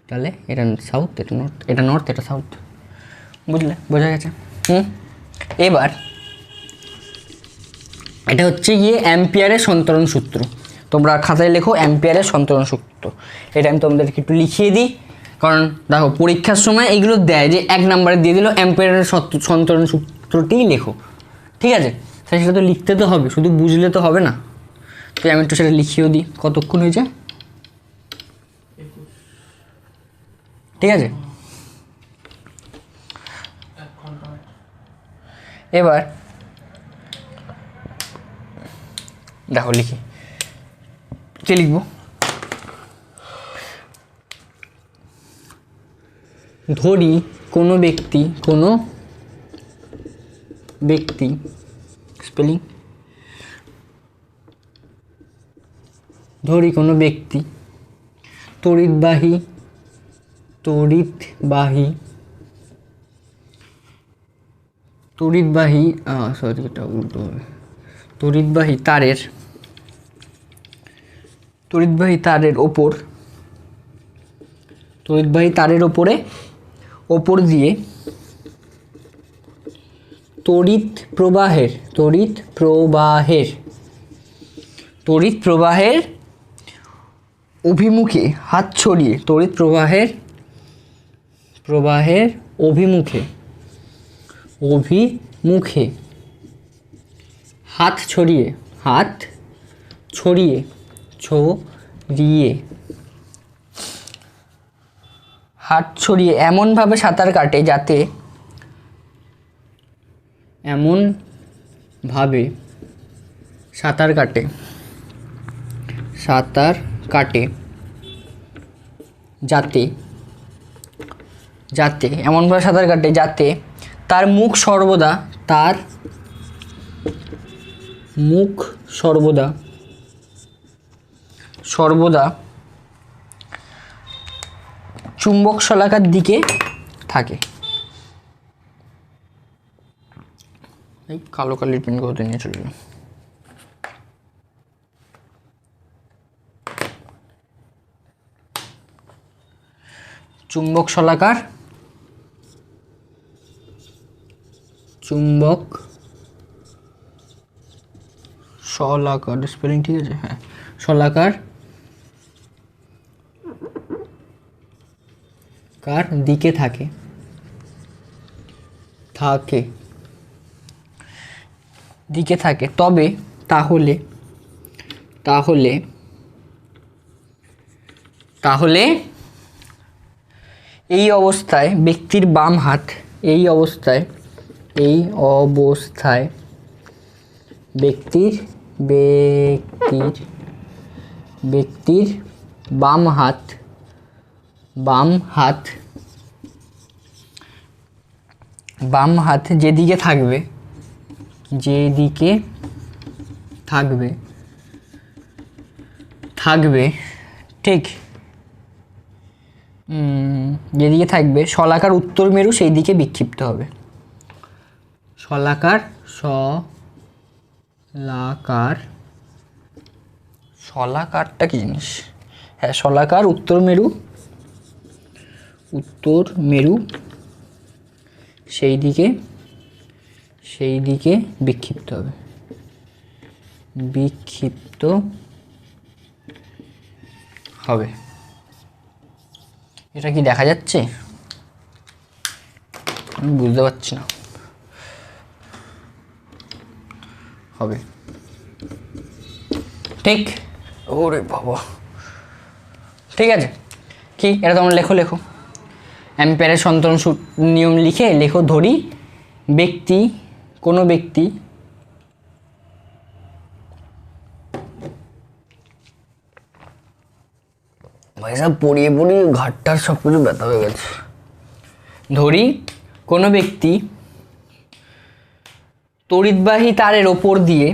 তাহলে এটা সাউথ, এটা নর্থ, এটা সাউথ। বুঝলে? বোঝা গেছে? এবার এটা হচ্ছে গিয়ে অ্যাম্পিয়ারের সন্তরণ সূত্র। তোমরা খাতায় লেখো অ্যাম্পিয়ারের সন্তরণ সূত্র। এটা আমি তোমাদেরকে একটু লিখিয়ে দিই, কারণ দেখো পরীক্ষার সময় এইগুলো দেয় যে 1 নম্বরে দিয়ে দিল অ্যাম্পিয়ারের সন্তরণ সূত্রটিই লেখো, ঠিক আছে? সেটা তো লিখতে তো হবে, শুধু বুঝলে তো হবে না। তো আমি একটু সেটা লিখিয়েও দিই। কতক্ষণ হয়েছে? ঠিক আছে, এবার দেখো লিখি, কে লিখবো? ধরি কোনো ব্যক্তি স্পেলিং, ধরি কোনো ব্যক্তি তড়িৎবাহী তারের ওপর দিয়ে তড়িৎ প্রবাহের অভিমুখে হাত ছড়িয়ে, প্রবাহের অভিমুখে হাত ছড়িয়ে এমনভাবে সাঁতার কাটে যাতে তার মুখ সর্বদা চুম্বক শলাকার দিকে থাকে। এই কালো কালির পেন করতে নিয়ে চলে গেলাম। চুম্বক শলাকার, চুম্বক শলাকার, স্পেলিং ঠিক আছে? হ্যাঁ, শলাকার কার দিকে থাকে দিকে থাকে, তবে তাহলে তাহলে তাহলে এই অবস্থায় ব্যক্তির বাম হাত, এই অবস্থায় ব্যক্তির বাম হাত যেদিকে থাকবে ঠিক, যেদিকে থাকবে শলাকার উত্তর মেরু সেই দিকে বিক্ষিপ্ত হবে। শলাকারটা কি জিনিস? হ্যাঁ, শলাকার উত্তর মেরু সেই দিকে বিক্ষিপ্ত হবে। এটা কি দেখা যাচ্ছে? আমি বুঝতে পারছি না। হবে, ঠিক? ওরে বাবা, ঠিক আছে। কি এটা তোমরা লেখো অ্যাম্পিয়ারের সন্তরণ নিয়ম লিখে লেখো। ধরি কোনো ব্যক্তি ভাই সব পড়িয়ে ঘাটটার সব কিছু ব্যথা হয়ে গেছে। ধরি কোনো ব্যক্তি তড়িৎবাহী তারের ওপর দিয়ে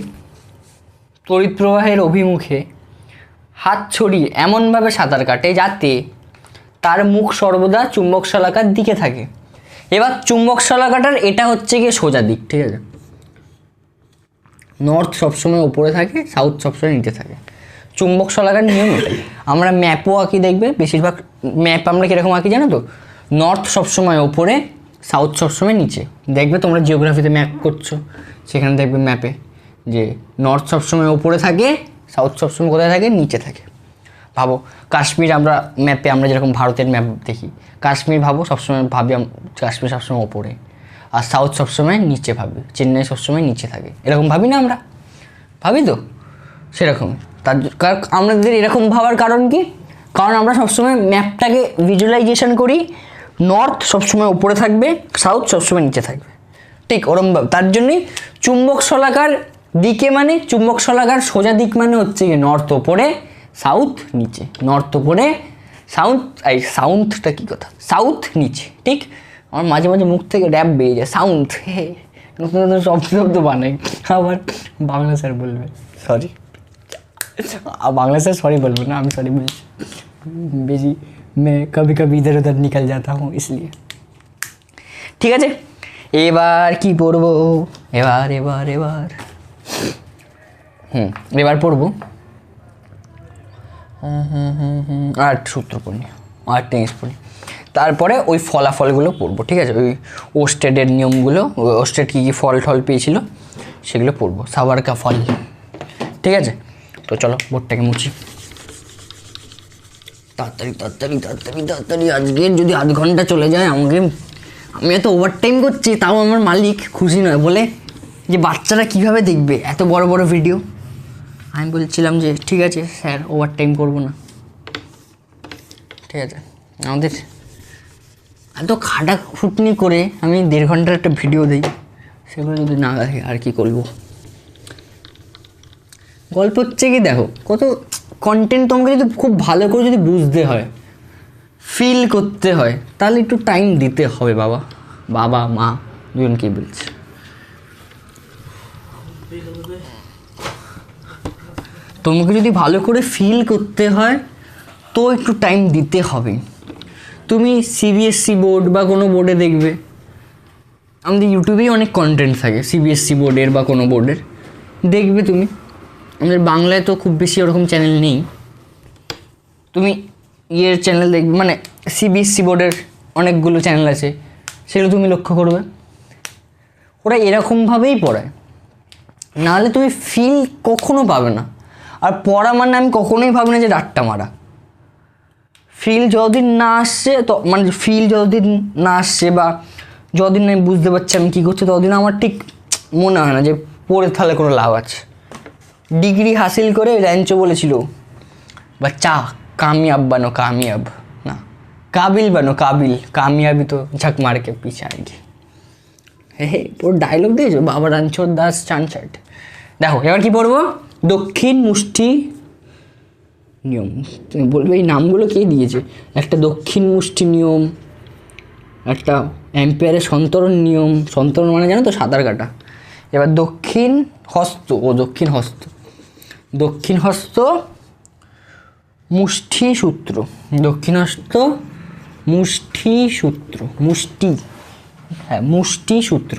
তড়িৎ প্রবাহের অভিমুখে হাত ছড়িয়ে এমনভাবে সাঁতার কাটে যাতে তার মুখ সর্বদা চুম্বক শলাকার দিকে থাকে। এবার চুম্বক শলাকাটার এটা হচ্ছে গিয়ে সোজা দিক, ঠিক আছে? নর্থ সবসময় উপরে থাকে, সাউথ সবসময় নিচে থাকে। চুম্বক শলাকার নিয়ম এটাই। আমরা ম্যাপও আঁকি, দেখবে বেশিরভাগ ম্যাপ আমরা কীরকম আঁকি জানো তো? নর্থ সবসময় ওপরে, সাউথ সবসময় নিচে। দেখবে তোমরা জিওগ্রাফিতে ম্যাপ করছো, সেখানে দেখবে ম্যাপে যে নর্থ সবসময় ওপরে থাকে, সাউথ সবসময় কোথায় থাকে? নিচে থাকে। ভাবো কাশ্মীর, আমরা ম্যাপে আমরা যেরকম ভারতের ম্যাপ দেখি, কাশ্মীর ভাবো সবসময় ভাবি কাশ্মীর সবসময় ওপরে, আর সাউথ সবসময় নিচে ভাবি, চেন্নাই সবসময় নিচে থাকে, এরকম ভাবি না আমরা? ভাবি তো সেরকম। আমাদের এরকম ভাবার কারণ কি? কারণ আমরা সবসময় ম্যাপটাকে ভিজুয়ালাইজেশন করি নর্থ সবসময় উপরে থাকবে, সাউথ সবসময় নিচে থাকবে, ঠিক ওরমভাবে। তার জন্যই চুম্বক শলাকার দিকে মানে চুম্বক শলাকার সোজা দিক মানে হচ্ছে গিয়ে নর্থ ওপরে, সাউথ নিচে। নর্থ ওপরে, সাউথটা কি কথা? সাউথ নিচে, ঠিক? আমার মাঝে মাঝে মুখ থেকে র্যাপ বেরিয়ে যায়, সাউথ। নতুন নতুন শব্দ বানাই। আবার বাংলা স্যার বলবে সরি, বাংলা স্যার সরি বলবো না, আমি সরি বলছি। বেশি কবি ইধর উধর নিকল যাতা হুঁ इसलिए। ঠিক আছে, এবার কি পড়বো? এবার পড়বো আট সূত্র পড়ি, আট টেন্স পড়ি, তারপরে ওই ফলাফলগুলো পড়বো, ঠিক আছে? ওই ওস্টেডের নিয়মগুলো, ওস্টেড কী কী ফল টল পেয়েছিল সেগুলো পড়বো, সাবার কা ফল, ঠিক আছে? তো চলো বোর্ডটাকে মুছি তাড়াতাড়ি। আজকে যদি আধ ঘন্টা চলে যায় আমি এত ওভারটাইম করছি, তাও আমার মালিক খুশি নয়, বলে যে বাচ্চারা কিভাবে দেখবে এত বড় বড় ভিডিও। আমি বলছিলাম যে ঠিক আছে স্যার, ওভারটাইম করবো না, ঠিক আছে? আমাদের এত খাটাখুটনি করে আমি 1.5 ঘন্টার একটা ভিডিও দিই, সেগুলো যদি না দেখে আর কি করবো? গল্প হচ্ছে কি, দেখো কত কন্টেন্ট তোমাকে যদি খুব ভালো করে যদি বুঝতে হয়, ফিল করতে হয়, তাহলে একটু টাইম দিতে হবে। বাবা মা দুজনকেই বলছে। তোমাকে যদি ভালো করে ফিল করতে হয় তো একটু টাইম দিতে হবে। তুমি সিবিএসসি বোর্ড বা কোনো বোর্ডে দেখবে আমাদের ইউটিউবেই অনেক কন্টেন্ট থাকে সিবিএসসি বোর্ডের বা কোনো বোর্ডের, দেখবে তুমি। আমাদের বাংলায় তো খুব বেশি ওরকম চ্যানেল নেই, তুমি ইয়ের চ্যানেল দেখবে, মানে সিবিএসসি বোর্ডের অনেকগুলো চ্যানেল আছে, সেগুলো তুমি লক্ষ্য করবে, ওরা এরকমভাবেই পড়ায়, নাহলে তুমি ফিল কখনো পাবে না। আর পড়া মানে আমি কখনোই ভাবি না যে রাট্টা মারা। ফিল যতদিন না আসছে, তো মানে ফিল যতদিন না আসছে বা যতদিন আমি বুঝতে পারছি আমি কী করছি, ততদিন আমার ঠিক মনে হয় না যে পড়ে তাহলে কোনো লাভ আছে। ডিগ্রি হাসিল করে র্যাঞ্চো বলেছিল, বাচ্চা কামিয়াব বানো কামিয়াব, না কাবিল বানো কাবিল, কামিয়াবি তো ঝাঁক মারকে পিছে আएगी। হে পুরো ডায়লগ দিয়েছো বাবা রণছোড় দাস চানচাট। দেখো এবার কি পড়বো, দক্ষিণ মুষ্টি নিয়ম। তুমি বলবে এই নামগুলো কে দিয়েছে? একটা দক্ষিণ মুষ্টি নিয়ম, একটা এম্পায়ারের সন্তরণ নিয়ম, সন্তরণ মানে জানো তো সাঁতার কাটা। এবার দক্ষিণ হস্ত, দক্ষিণ হস্ত, দক্ষিণ হস্ত মুষ্টি সূত্র, দক্ষিণ হস্ত মুষ্টি সূত্র, মুষ্টি, হ্যাঁ মুষ্টি সূত্র।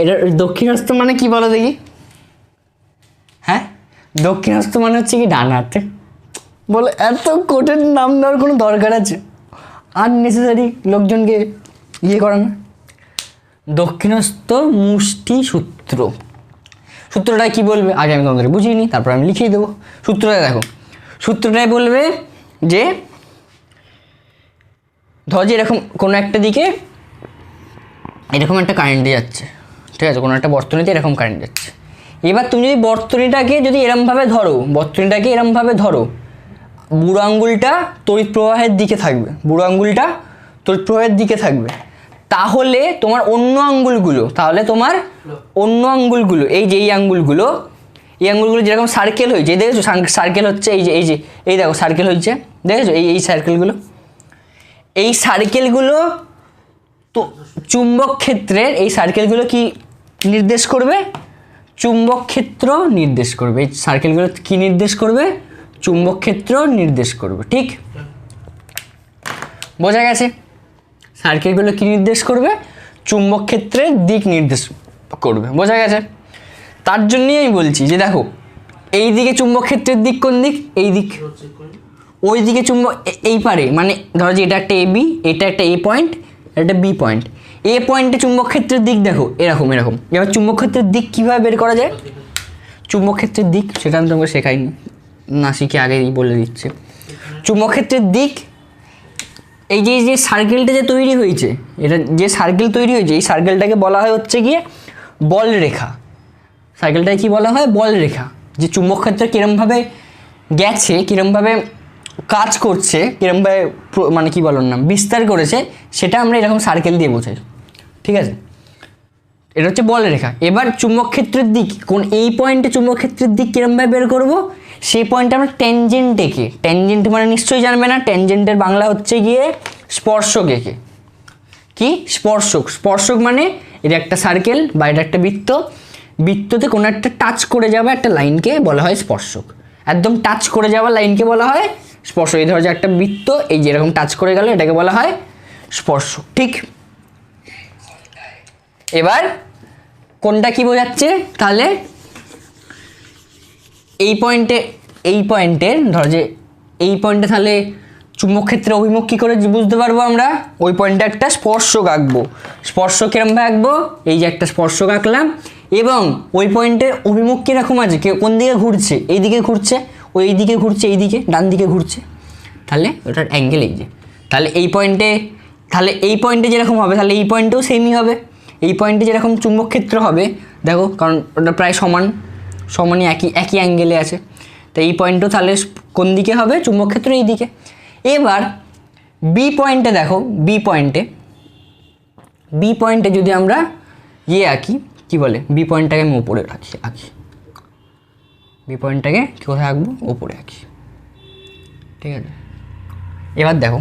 এটা দক্ষিণ হস্ত মানে কি বলো দেখি? হ্যাঁ দক্ষিণ হস্ত মানে হচ্ছে কি ডান হাতে। বলে এত কঠিন নাম দেওয়ার কোনো দরকার আছে? আননেসেসারি লোকজনকে ইয়ে করে না। দক্ষিণহস্ত মুষ্টি সূত্র, সূত্রটা কি বলবে আগে আমি তোমাদের বুঝিয়ে নিই, তারপর আমি লিখিয়ে দেবো। সূত্রটা দেখো, সূত্রটাই বলবে যে ধর যে এরকম কোনো একটা দিকে এরকম একটা কারেন্ট যাচ্ছে, ঠিক আছে, কোনো একটা বর্তনীতে এরকম কারেন্ট যাচ্ছে। এবার তুমি যদি বর্তনীটাকে যদি এরমভাবে ধরো, বর্তনীটাকে এরমভাবে ধরো, বুড়ো আঙ্গুলটা তড়িৎ প্রবাহের দিকে থাকবে, বুড়ো আঙ্গুলটা তড়িৎ প্রবাহের দিকে থাকবে, তাহলে তোমার অন্য আঙ্গুলগুলো, তাহলে তোমার অন্য আঙ্গুলগুলো, এই যে এই আঙ্গুলগুলো, এই আঙ্গুলগুলো যেরকম সার্কেল হয়েছে, দেখেছো সার্কেল হচ্ছে, এই যে এই যে এই দেখো সার্কেল হয়েছে, দেখেছো এই এই সার্কেলগুলো, এই সার্কেলগুলো তো চুম্বক ক্ষেত্রের, এই সার্কেলগুলো কি নির্দেশ করবে? চুম্বক ক্ষেত্র নির্দেশ করবে। এই সার্কেলগুলো কি নির্দেশ করবে? চুম্বক ক্ষেত্র নির্দেশ করবে, ঠিক বোঝা গেছে? সার্কেলগুলো কি নির্দেশ করবে? চুম্বক ক্ষেত্রের দিক নির্দেশ করবে, বোঝা গেছে? তার জন্যই আমি বলছি যে দেখো এই দিকে চুম্বক ক্ষেত্রের দিক কোন দিক? এই দিক। ওই দিকে চুম্বক এই পারে, মানে ধরো যে এটা একটা এ বি, এটা একটা এ পয়েন্ট, এটা বি পয়েন্ট, এ পয়েন্টে চুম্বক ক্ষেত্রের দিক দেখো এরকম এরকম। এবার চুম্বক ক্ষেত্রের দিক কীভাবে বের করা যায়? চুম্বক ক্ষেত্রের দিক সেটা আমি তোমাকে শেখাইনি, না শিখে আগেই বলে দিচ্ছে। চুম্বক ক্ষেত্রের দিক, এই যে সার্কেলটা যে তৈরি হয়েছে, এটা যে সার্কেল তৈরি হয়েছে, এই সার্কেলটাকে বলা হয় হচ্ছে গিয়ে বল রেখা। সার্কেলটাকে কি বলা হয়? বল রেখা। যে চুম্বক ক্ষেত্র কিরমভাবে গেছে, কিরমভাবে কাজ করছে, কিরমভাবে মানে কি বলার নাম বিস্তার করেছে, সেটা আমরা এরকম সার্কেল দিয়ে বোঝাই, ঠিক আছে? এটা হচ্ছে বল রেখা। এবার চুম্বক ক্ষেত্রের দিক কোন, এই পয়েন্টে চুম্বক ক্ষেত্রের দিক কিরমভাবে বের করব? সেই পয়েন্টে আমরা ট্যানজেন্ট এঁকে, ট্যানজেন্ট মানে নিশ্চয়ই জানবে না, ট্যানজেন্টের বাংলা হচ্ছে গিয়ে স্পর্শক এঁকে। কি স্পর্শক? স্পর্শক মানে এটা একটা সার্কেল বা এটা একটা বৃত্ত, বৃত্ততে কোনো একটা টাচ করে যাওয়া একটা লাইনকে বলা হয় স্পর্শক। একদম টাচ করে যাওয়া লাইনকে বলা হয় স্পর্শক। এই ধরো যে একটা বৃত্ত এই যে এরকম টাচ করে গেল, এটাকে বলা হয় স্পর্শক, ঠিক? এবার কোনটা কি বোঝাচ্ছে তাহলে? এই পয়েন্টের ধরো যে এই পয়েন্টে তাহলে চুম্বক ক্ষেত্রে অভিমুখ কী করে বুঝতে পারবো আমরা? ওই পয়েন্টে একটা স্পর্শক আঁকবো। স্পর্শক কিরমভাবে আঁকবো? এই যে একটা স্পর্শক আঁকলাম, এবং ওই পয়েন্টের অভিমুখ কীরকম আছে, কোন দিকে ঘুরছে? এই দিকে ঘুরছে, ওই দিকে ঘুরছে, এই দিকে ডান দিকে ঘুরছে, তাহলে ওটার অ্যাঙ্গেল এই যে। তাহলে এই পয়েন্টে যেরকম হবে, তাহলে এই পয়েন্টেও সেমই হবে। এই পয়েন্টে যেরকম চুম্বক ক্ষেত্র হবে দেখো, কারণ ওটা প্রায় সমানই একই অ্যাঙ্গেলে আছে, তো এই পয়েন্টও তাহলে কোন দিকে হবে? চুম্বক ক্ষেত্র এই দিকে। এবার বি পয়েন্টে দেখো, বি পয়েন্টে যদি আমরা ইয়ে আঁকি, কি বলে, বি পয়েন্টটাকে আমি ওপরে আঁকি, বি পয়েন্টটাকে কোথায় আঁকবো? ওপরে আঁকি, ঠিক আছে? এবার দেখো,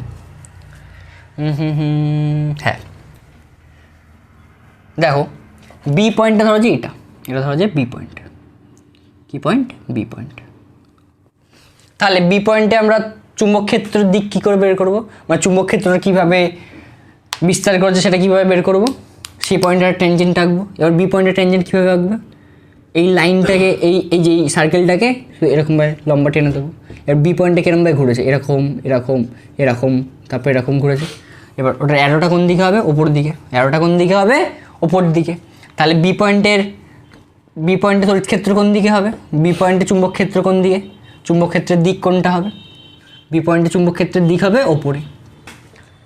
হ্যাঁ দেখো বি পয়েন্টটা ধরো যে এটা ধরো যে বি পয়েন্ট, কি পয়েন্ট? B point. তাহলে বি পয়েন্টে আমরা চুম্বক ক্ষেত্রের দিক কী করে বের করবো, মানে চুম্বক ক্ষেত্রটা কীভাবে বিস্তার করেছে সেটা কীভাবে বের করবো? সি পয়েন্টের ট্যানজেন্ট আঁকবো। এবার বি পয়েন্টের ট্যানজেন্ট কীভাবে আঁকবে, এই লাইনটাকে এই এই যে সার্কেলটাকে এরকমভাবে লম্বা টেনে দেবো। এবার বি পয়েন্টে কিরমভাবে ঘুরেছে, এরকম এরকম এরকম, তারপর এরকম ঘুরেছে। এবার ওটার অ্যারোটা কোন দিকে হবে, ওপর দিকে। অ্যারোটা কোন দিকে হবে, ওপর দিকে। তাহলে বি পয়েন্টে তড়িৎ ক্ষেত্র কোন দিকে হবে, বি পয়েন্টে চুম্বক ক্ষেত্র কোন দিকে, চুম্বক ক্ষেত্রের দিক কোনটা হবে, বি পয়েন্টে চুম্বক ক্ষেত্রের দিক হবে ওপরে।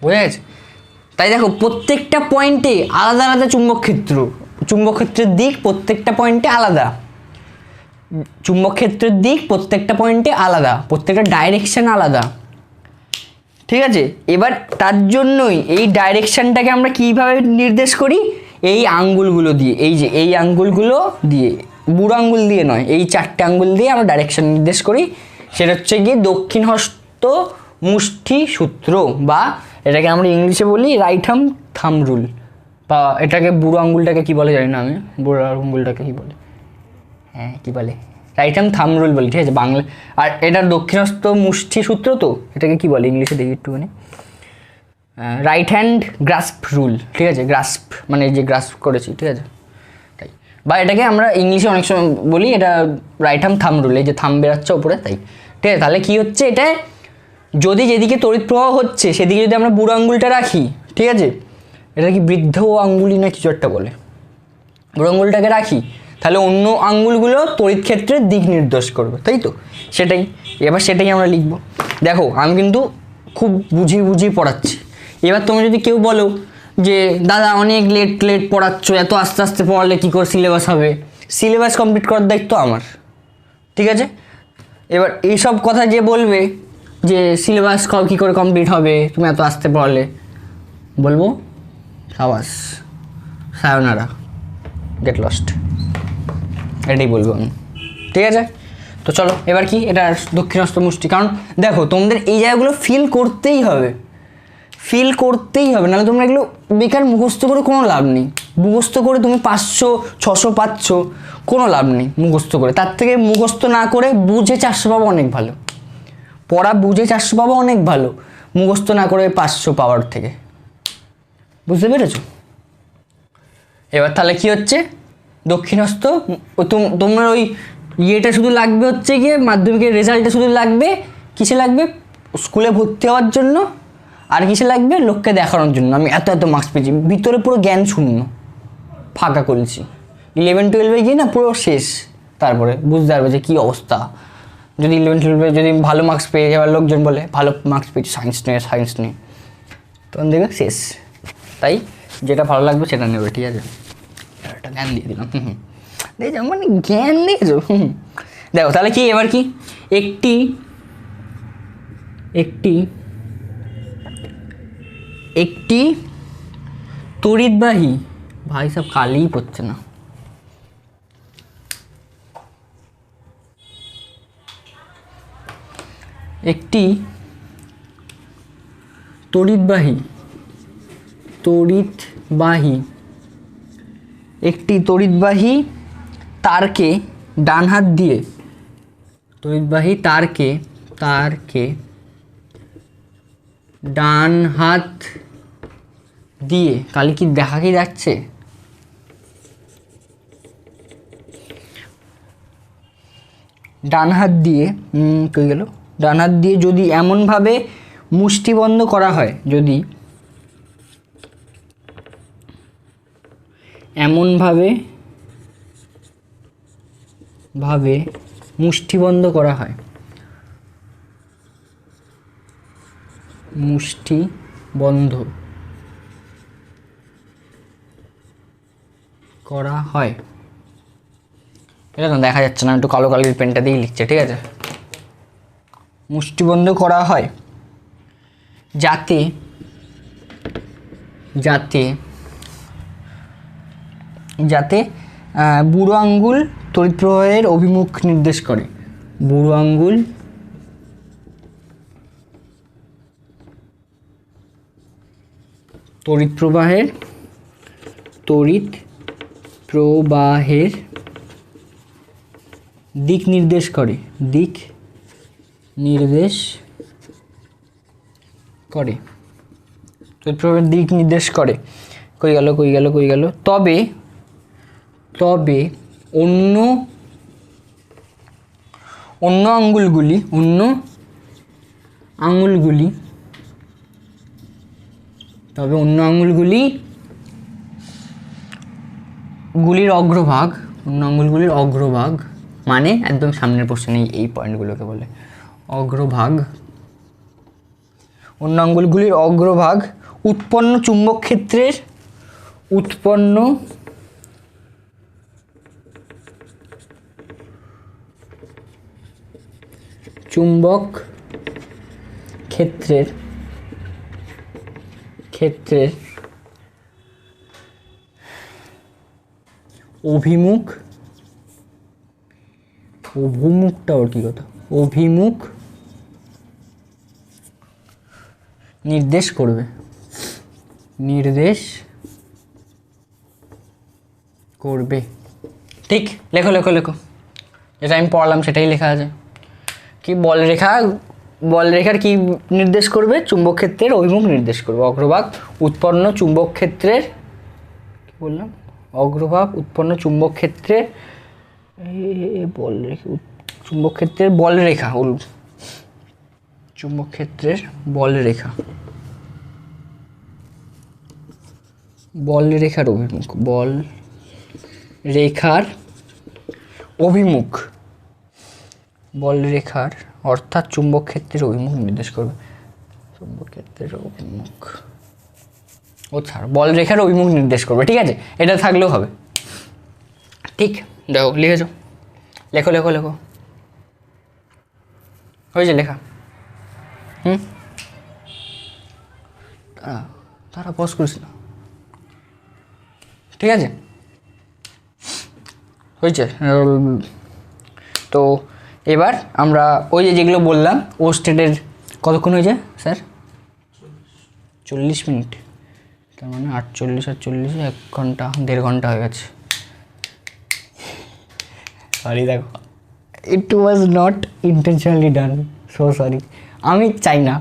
বুঝা গেছে? তাই দেখো প্রত্যেকটা পয়েন্টে আলাদা আলাদা চুম্বক ক্ষেত্রের দিক প্রত্যেকটা পয়েন্টে আলাদা, চুম্বক ক্ষেত্রের দিক প্রত্যেকটা পয়েন্টে আলাদা, প্রত্যেকটা ডাইরেকশন আলাদা। ঠিক আছে? এবার তার জন্যই এই ডাইরেকশনটাকে আমরা কীভাবে নির্দেশ করি, এই আঙ্গুলগুলো দিয়ে, এই যে এই আঙ্গুলগুলো দিয়ে, বুড়ো আঙ্গুল দিয়ে নয়, এই 4টে আঙ্গুল দিয়ে আমরা ডাইরেকশন নির্দেশ করি। সেটা হচ্ছে গিয়ে দক্ষিণ হস্ত মুষ্টি সূত্র, বা এটাকে আমরা ইংলিশে বলি রাইট হ্যান্ড থাম্ব রুল, বা এটাকে বুড়ো আঙ্গুলটাকে কী বলে জানি না আমি, বুড়ো আঙ্গুলটাকে কী বলে, হ্যাঁ কী বলে, রাইট হ্যান্ড থাম্ব রুল বলি। ঠিক আছে বাংলা। আর এটা দক্ষিণহস্ত মুষ্টি সূত্র, তো এটাকে কী বলে ইংলিশে দেখি একটুখানি, রাইট হ্যান্ড গ্রাস্প রুল। ঠিক আছে, গ্রাস্প মানে যে গ্রাস্প করেছি। ঠিক আছে, তাই বা এটাকে আমরা ইংলিশে অনেক সময় বলি এটা রাইট হ্যান্ড থাম্ব রুল, এই যে থাম্ব বেরাচ্ছে ওপরে, তাই। ঠিক আছে, তাহলে কী হচ্ছে, এটা যদি যেদিকে তড়িৎ প্রবাহ হচ্ছে সেদিকে যদি আমরা বুড়ো আঙ্গুলটা রাখি, ঠিক আছে, এটা কি বৃদ্ধ আঙ্গুলি না কিছু একটা বলে, বুড়ো আঙ্গুলটাকে রাখি, তাহলে অন্য আঙ্গুলগুলো তড়িৎ ক্ষেত্রের দিক নির্দেশ করবে, তাই তো? সেটাই, এবার সেটাই আমরা লিখব। দেখো আমি কিন্তু খুব বুঝিয়ে পড়াচ্ছি। এবার তোমরা যদি কেউ বলো যে দাদা অনেক লেট পড়াচ্ছ, এত আস্তে আস্তে পড়ালে কী করে সিলেবাস হবে, সিলেবাস কমপ্লিট করার দায়িত্ব আমার। ঠিক আছে, এবার এইসব কথা যে বলবে যে সিলেবাস কী করে কমপ্লিট হবে তুমি এত আস্তে পড়ালে, বলবো সাবাস, সায়োনারা, গেট লস্ট, এটাই বলবো আমি। ঠিক আছে, তো চলো এবার কি, এটা দক্ষিণহস্ত মুষ্টি। কারণ দেখো তোমাদের এই জায়গাগুলো ফিল করতেই হবে, নাহলে তোমরা এগুলো বেকার মুখস্থ করে কোনো লাভ নেই। মুখস্থ করে তুমি 500-600 পাচ্ছ, কোনো লাভ নেই মুখস্থ করে। তার থেকে মুখস্থ না করে বুঝে 400 পাবো অনেক ভালো, পড়া বুঝে 400 পাবো অনেক ভালো, মুখস্থ না করে 500 পাওয়ার থেকে। বুঝতে পেরেছো? এবার তাহলে কি হচ্ছে, দক্ষিণহস্ত তোমার ওই ইয়েটা শুধু লাগবে হচ্ছে গিয়ে মাধ্যমিকের রেজাল্টটা শুধু লাগবে, কিসে লাগবে, স্কুলে ভর্তি হওয়ার জন্য, আর কিসে লাগবে, লোককে দেখানোর জন্য আমি এত মার্কস পেয়েছি। ভিতরে পুরো জ্ঞান শূন্য, ফাঁকা করেছি। 11-12 গিয়ে না পুরো শেষ, তারপরে বুঝতে পারবে যে কী অবস্থা। যদি 11-12 যদি ভালো মার্কস পেয়ে যাবে, লোকজন বলে ভালো মার্কস পেয়েছি সায়েন্স নিয়ে, তখন দেখবে শেষ। তাই যেটা ভালো লাগবে সেটা নেবে। ঠিক আছে, একটা জ্ঞান দিয়ে দিলাম। দেখো মানে জ্ঞান দিয়েছো। দেখো তাহলে কি, এবার কি, একটি তড়িৎবাহী, ভাই সব কালিই পড়ছে না, একটি তড়িৎবাহী তারকে ডান হাত দিয়ে, ডান হাত দিয়ে, কালি কি দেখা কি যাচ্ছে, ডান হাত দিয়ে কই গেল, ডান হাত দিয়ে যদি এমনভাবে মুষ্টিবন্ধ করা হয়, যদি এমনভাবে মুষ্টিবন্ধ করা হয়, এটা তো দেখা যাচ্ছে না, একটু কালো কালির পেনটা দিয়ে লিখছে। ঠিক আছে, মুষ্টিবন্ধ করা হয় যাতে বুড়ো আঙ্গুল তড়িৎ প্রবাহের অভিমুখ নির্দেশ করে, বুড়ো আঙ্গুল তড়িৎ প্রবাহের দিক নির্দেশ করে, তড়িৎ প্রবাহের দিক নির্দেশ করে। কই গেল তবে অন্য আঙ্গুলগুলি গুলির অগ্রভাগ মানে একদম সামনের পোর্শনে এই পয়েন্টগুলোকে বলে অগ্রভাগ, অন্য আঙ্গুলগুলির অগ্রভাগ উৎপন্ন চুম্বক ক্ষেত্রের অভিমুখ নির্দেশ করবে ঠিক। লেখো যেটা আমি পড়ালাম সেটাই লেখা আছে কি বলরেখার কি নির্দেশ করবে? চুম্বক ক্ষেত্রের অভিমুখ নির্দেশ করবে। অগ্রভাগ উৎপন্ন চুম্বক ক্ষেত্রের কি বললাম? অগ্রভাগ উৎপন্ন চুম্বক ক্ষেত্রের বলরেখার অভিমুখ বলরেখার অর্থাৎ চুম্বক ক্ষেত্রের অভিমুখ নির্দেশ করবে। বলরেখার অভিমুখ নির্দেশ করবে, ঠিক আছে, এটা থাকলেও হবে। ঠিক, দেখো লিখেছ, লেখো হয়েছে লেখা? তারা পজ করিস না, ঠিক আছে, হয়েছে। তো এবার আমরা ওই যেগুলো বললাম ওস্টেডের কতক্ষণ হয়েছে স্যার? 40 মিনিট, তার মানে 48 আর 40 1 ঘন্টা 1.5 ঘন্টা হয়ে গেছে। সরি, দেখো it was not intentionally done, so sorry. আমি চাই না,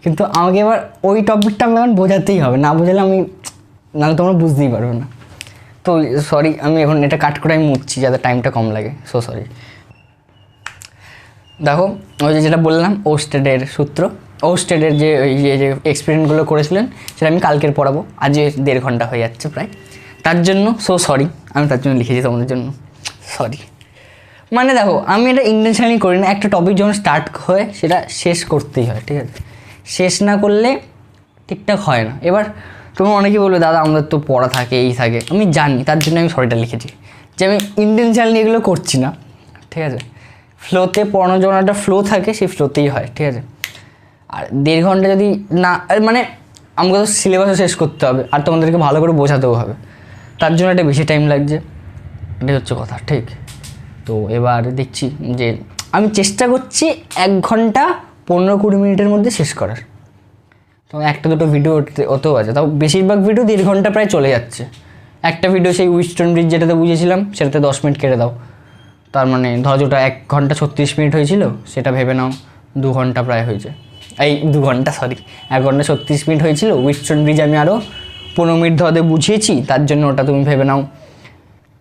কিন্তু আমাকে এবার ওই টপিকটা আমি এখন বোঝাতেই হবে, না বোঝালে আমি নাহলে তোমরা বুঝতেই পারবে না। তো সরি, আমি এখন এটা কাট করে আমি মুছছি যাতে টাইমটা কম লাগে, সো সরি। দেখো ওই যেটা বললাম ওস্টেডের সূত্র, ওস্টেডের যে এক্সপেরিমেন্টগুলো করেছিলেন সেটা আমি কালকের পড়াবো, আজ 1.5 ঘন্টা হয়ে যাচ্ছে প্রায়, তার জন্য সো সরি। আমি তার জন্য লিখেছি তোমাদের জন্য, সরি। মানে দেখো আমি এটা ইন্টেনশনালি করি না, একটা টপিক যখন স্টার্ট হয় সেটা শেষ করতেই হয়, ঠিক আছে, শেষ না করলে ঠিকঠাক হয় না। এবার তোমরা অনেকেই বলবে দাদা আমাদের তো পড়া থাকে, এই থাকে, আমি জানি, তার জন্য আমি সরিটা লিখেছি যে আমি ইন্টেনশনালি এগুলো করছি না, ঠিক আছে। ফ্লোতে পড়ানোর যখন একটা ফ্লো থাকে সেই ফ্লোতেই হয়, ঠিক আছে। আর 1.5 ঘন্টা যদি না, মানে আমাকে তো সিলেবাসও শেষ করতে হবে আর তোমাদেরকে ভালো করে বোঝাতেও হবে, তার জন্য একটা বেশি টাইম লাগছে, এটাই হচ্ছে কথা, ঠিক। তো এবার দেখছি যে আমি চেষ্টা করছি 1 ঘন্টা 15-20 মিনিটের মধ্যে শেষ করার। তো একটা দুটো ভিডিও ওতেও আছে, তাও বেশিরভাগ ভিডিও 1.5 ঘন্টা প্রায় চলে যাচ্ছে। একটা ভিডিও সেই উইস্টন ব্রিজ যেটাতে বুঝেছিলাম সেটাতে 10 মিনিট কেটে দাও, তার মানে ধরো যেটা 1 ঘন্টা 36 মিনিট হয়েছিল সেটা ভেবে নাও 2 ঘন্টা প্রায় হয়েছে। 1 ঘন্টা 36 মিনিট হয়েছিল। উইস্টন ব্রিজ আমি আরও 15 মিনিট ধরে বুঝিয়েছি, তার জন্য ওটা তুমি ভেবে নাও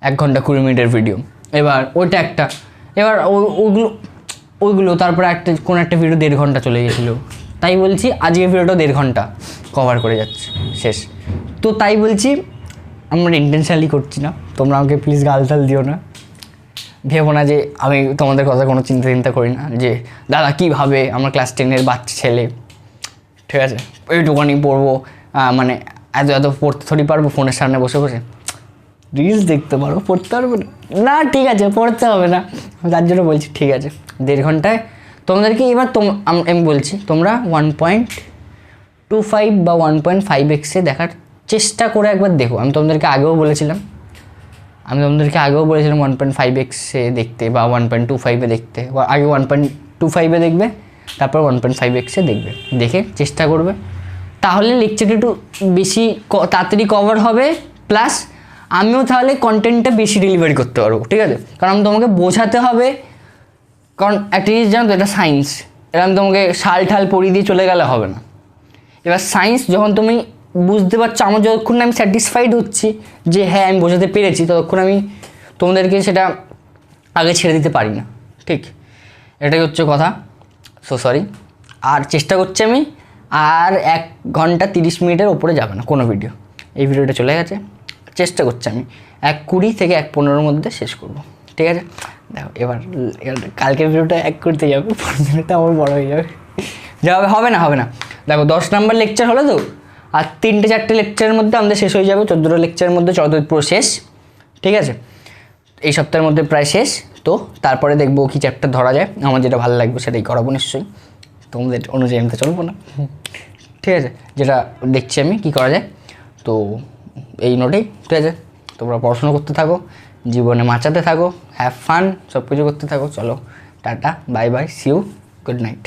1 ঘন্টা 20 মিনিটের ভিডিও। এবার ওইটা একটা, এবার ওইগুলো তারপরে কোনো একটা ভিডিও 1.5 ঘন্টা চলে গেছিলো, তাই বলছি আজকের ভিডিওটা 1.5 ঘন্টা কভার করে যাচ্ছে, শেষ। তো তাই বলছি আমরা ইন্টেনশনালি করছি না, তোমরা আমাকে প্লিজ গালতাল দিও না, ভেবো না যে আমি তোমাদের কথা কোনো চিন্তা করি না, যে দাদা কী ভাবে আমার ক্লাস 10-এর বাচ্চা ছেলে, ঠিক আছে, এইটুখানি পড়বো, মানে এত পড়তে থরি পারবো ফোনের সামনে বসে রিলস দেখতে পারবো, পড়তে পারবো না, ঠিক আছে পড়তে হবে না, তার জন্য বলছি ঠিক আছে 1.5 ঘন্টায় তোমাদেরকে। এবার আমি বলছি তোমরা 1.25 বা 1.5x দেখার চেষ্টা করে একবার দেখো। আমি তোমাদেরকে আগেও বলেছিলাম 1.5x দেখতে বা 1.25 দেখতে, আগে 1.25 দেখবে তারপর 1.5x দেখবে, দেখে চেষ্টা করবে, তাহলে লেকচারটা একটু বেশি তাড়াতাড়ি কভার হবে, প্লাস আমিও তাহলে কন্টেন্টটা বেশি ডেলিভারি করতে পারবো, ঠিক আছে। কারণ তোমাকে বোঝাতে হবে, কারণ একটা জিনিস জানো তো, এটা সায়েন্স, এটা আমি তোমাকে শাল ঠাল পড়িয়ে দিয়ে চলে গেলে হবে না। এবার সায়েন্স যখন তুমি বুঝতে পারছো, আমার যতক্ষণ না আমি স্যাটিসফাইড হচ্ছি যে হ্যাঁ আমি বোঝাতে পেরেছি, ততক্ষণ আমি তোমাদেরকে সেটা আগে ছেড়ে দিতে পারি না, ঠিক? এটাই হচ্ছে কথা। So sorry. আর চেষ্টা করছি আমি আর 1 ঘন্টা 30 মিনিটের ওপরে যাবে না কোনো ভিডিও। এই ভিডিওটা চলে গেছে, চেষ্টা করছি আমি 1:20 থেকে 1:15 মধ্যে শেষ করব, ঠিক আছে? দেখো এবার কালকের ভিডিওটা 1:20 যাবে, পরের দিনটা আমার বড় হয়ে যাবে, যাবে হবে না। দেখো 10 নাম্বার লেকচার হলো তো, আর 3-4টে লেকচারের মধ্যে আমাদের শেষ হয়ে যাবে। 14টা লেকচারের মধ্যে চলতরিত পুরো শেষ, ঠিক আছে? এই সপ্তাহের মধ্যে প্রায় শেষ। তো তারপরে দেখবো কি চ্যাপ্টার ধরা যায়, আমার যেটা ভালো লাগবে সেটাই করাবো নিশ্চয়ই, তোমাদের অনুযায়ী আমি তো চলবো না, ঠিক আছে? যেটা দেখছি আমি কি করা যায়, তো এই নোটেই, ঠিক আছে? তোমরা পড়াশোনা করতে থাকো, জীবনে মাচাতে থাকো, হ্যাভ ফান, সব কিছু করতে থাকো। চলো tata, bye bye, see you, good night.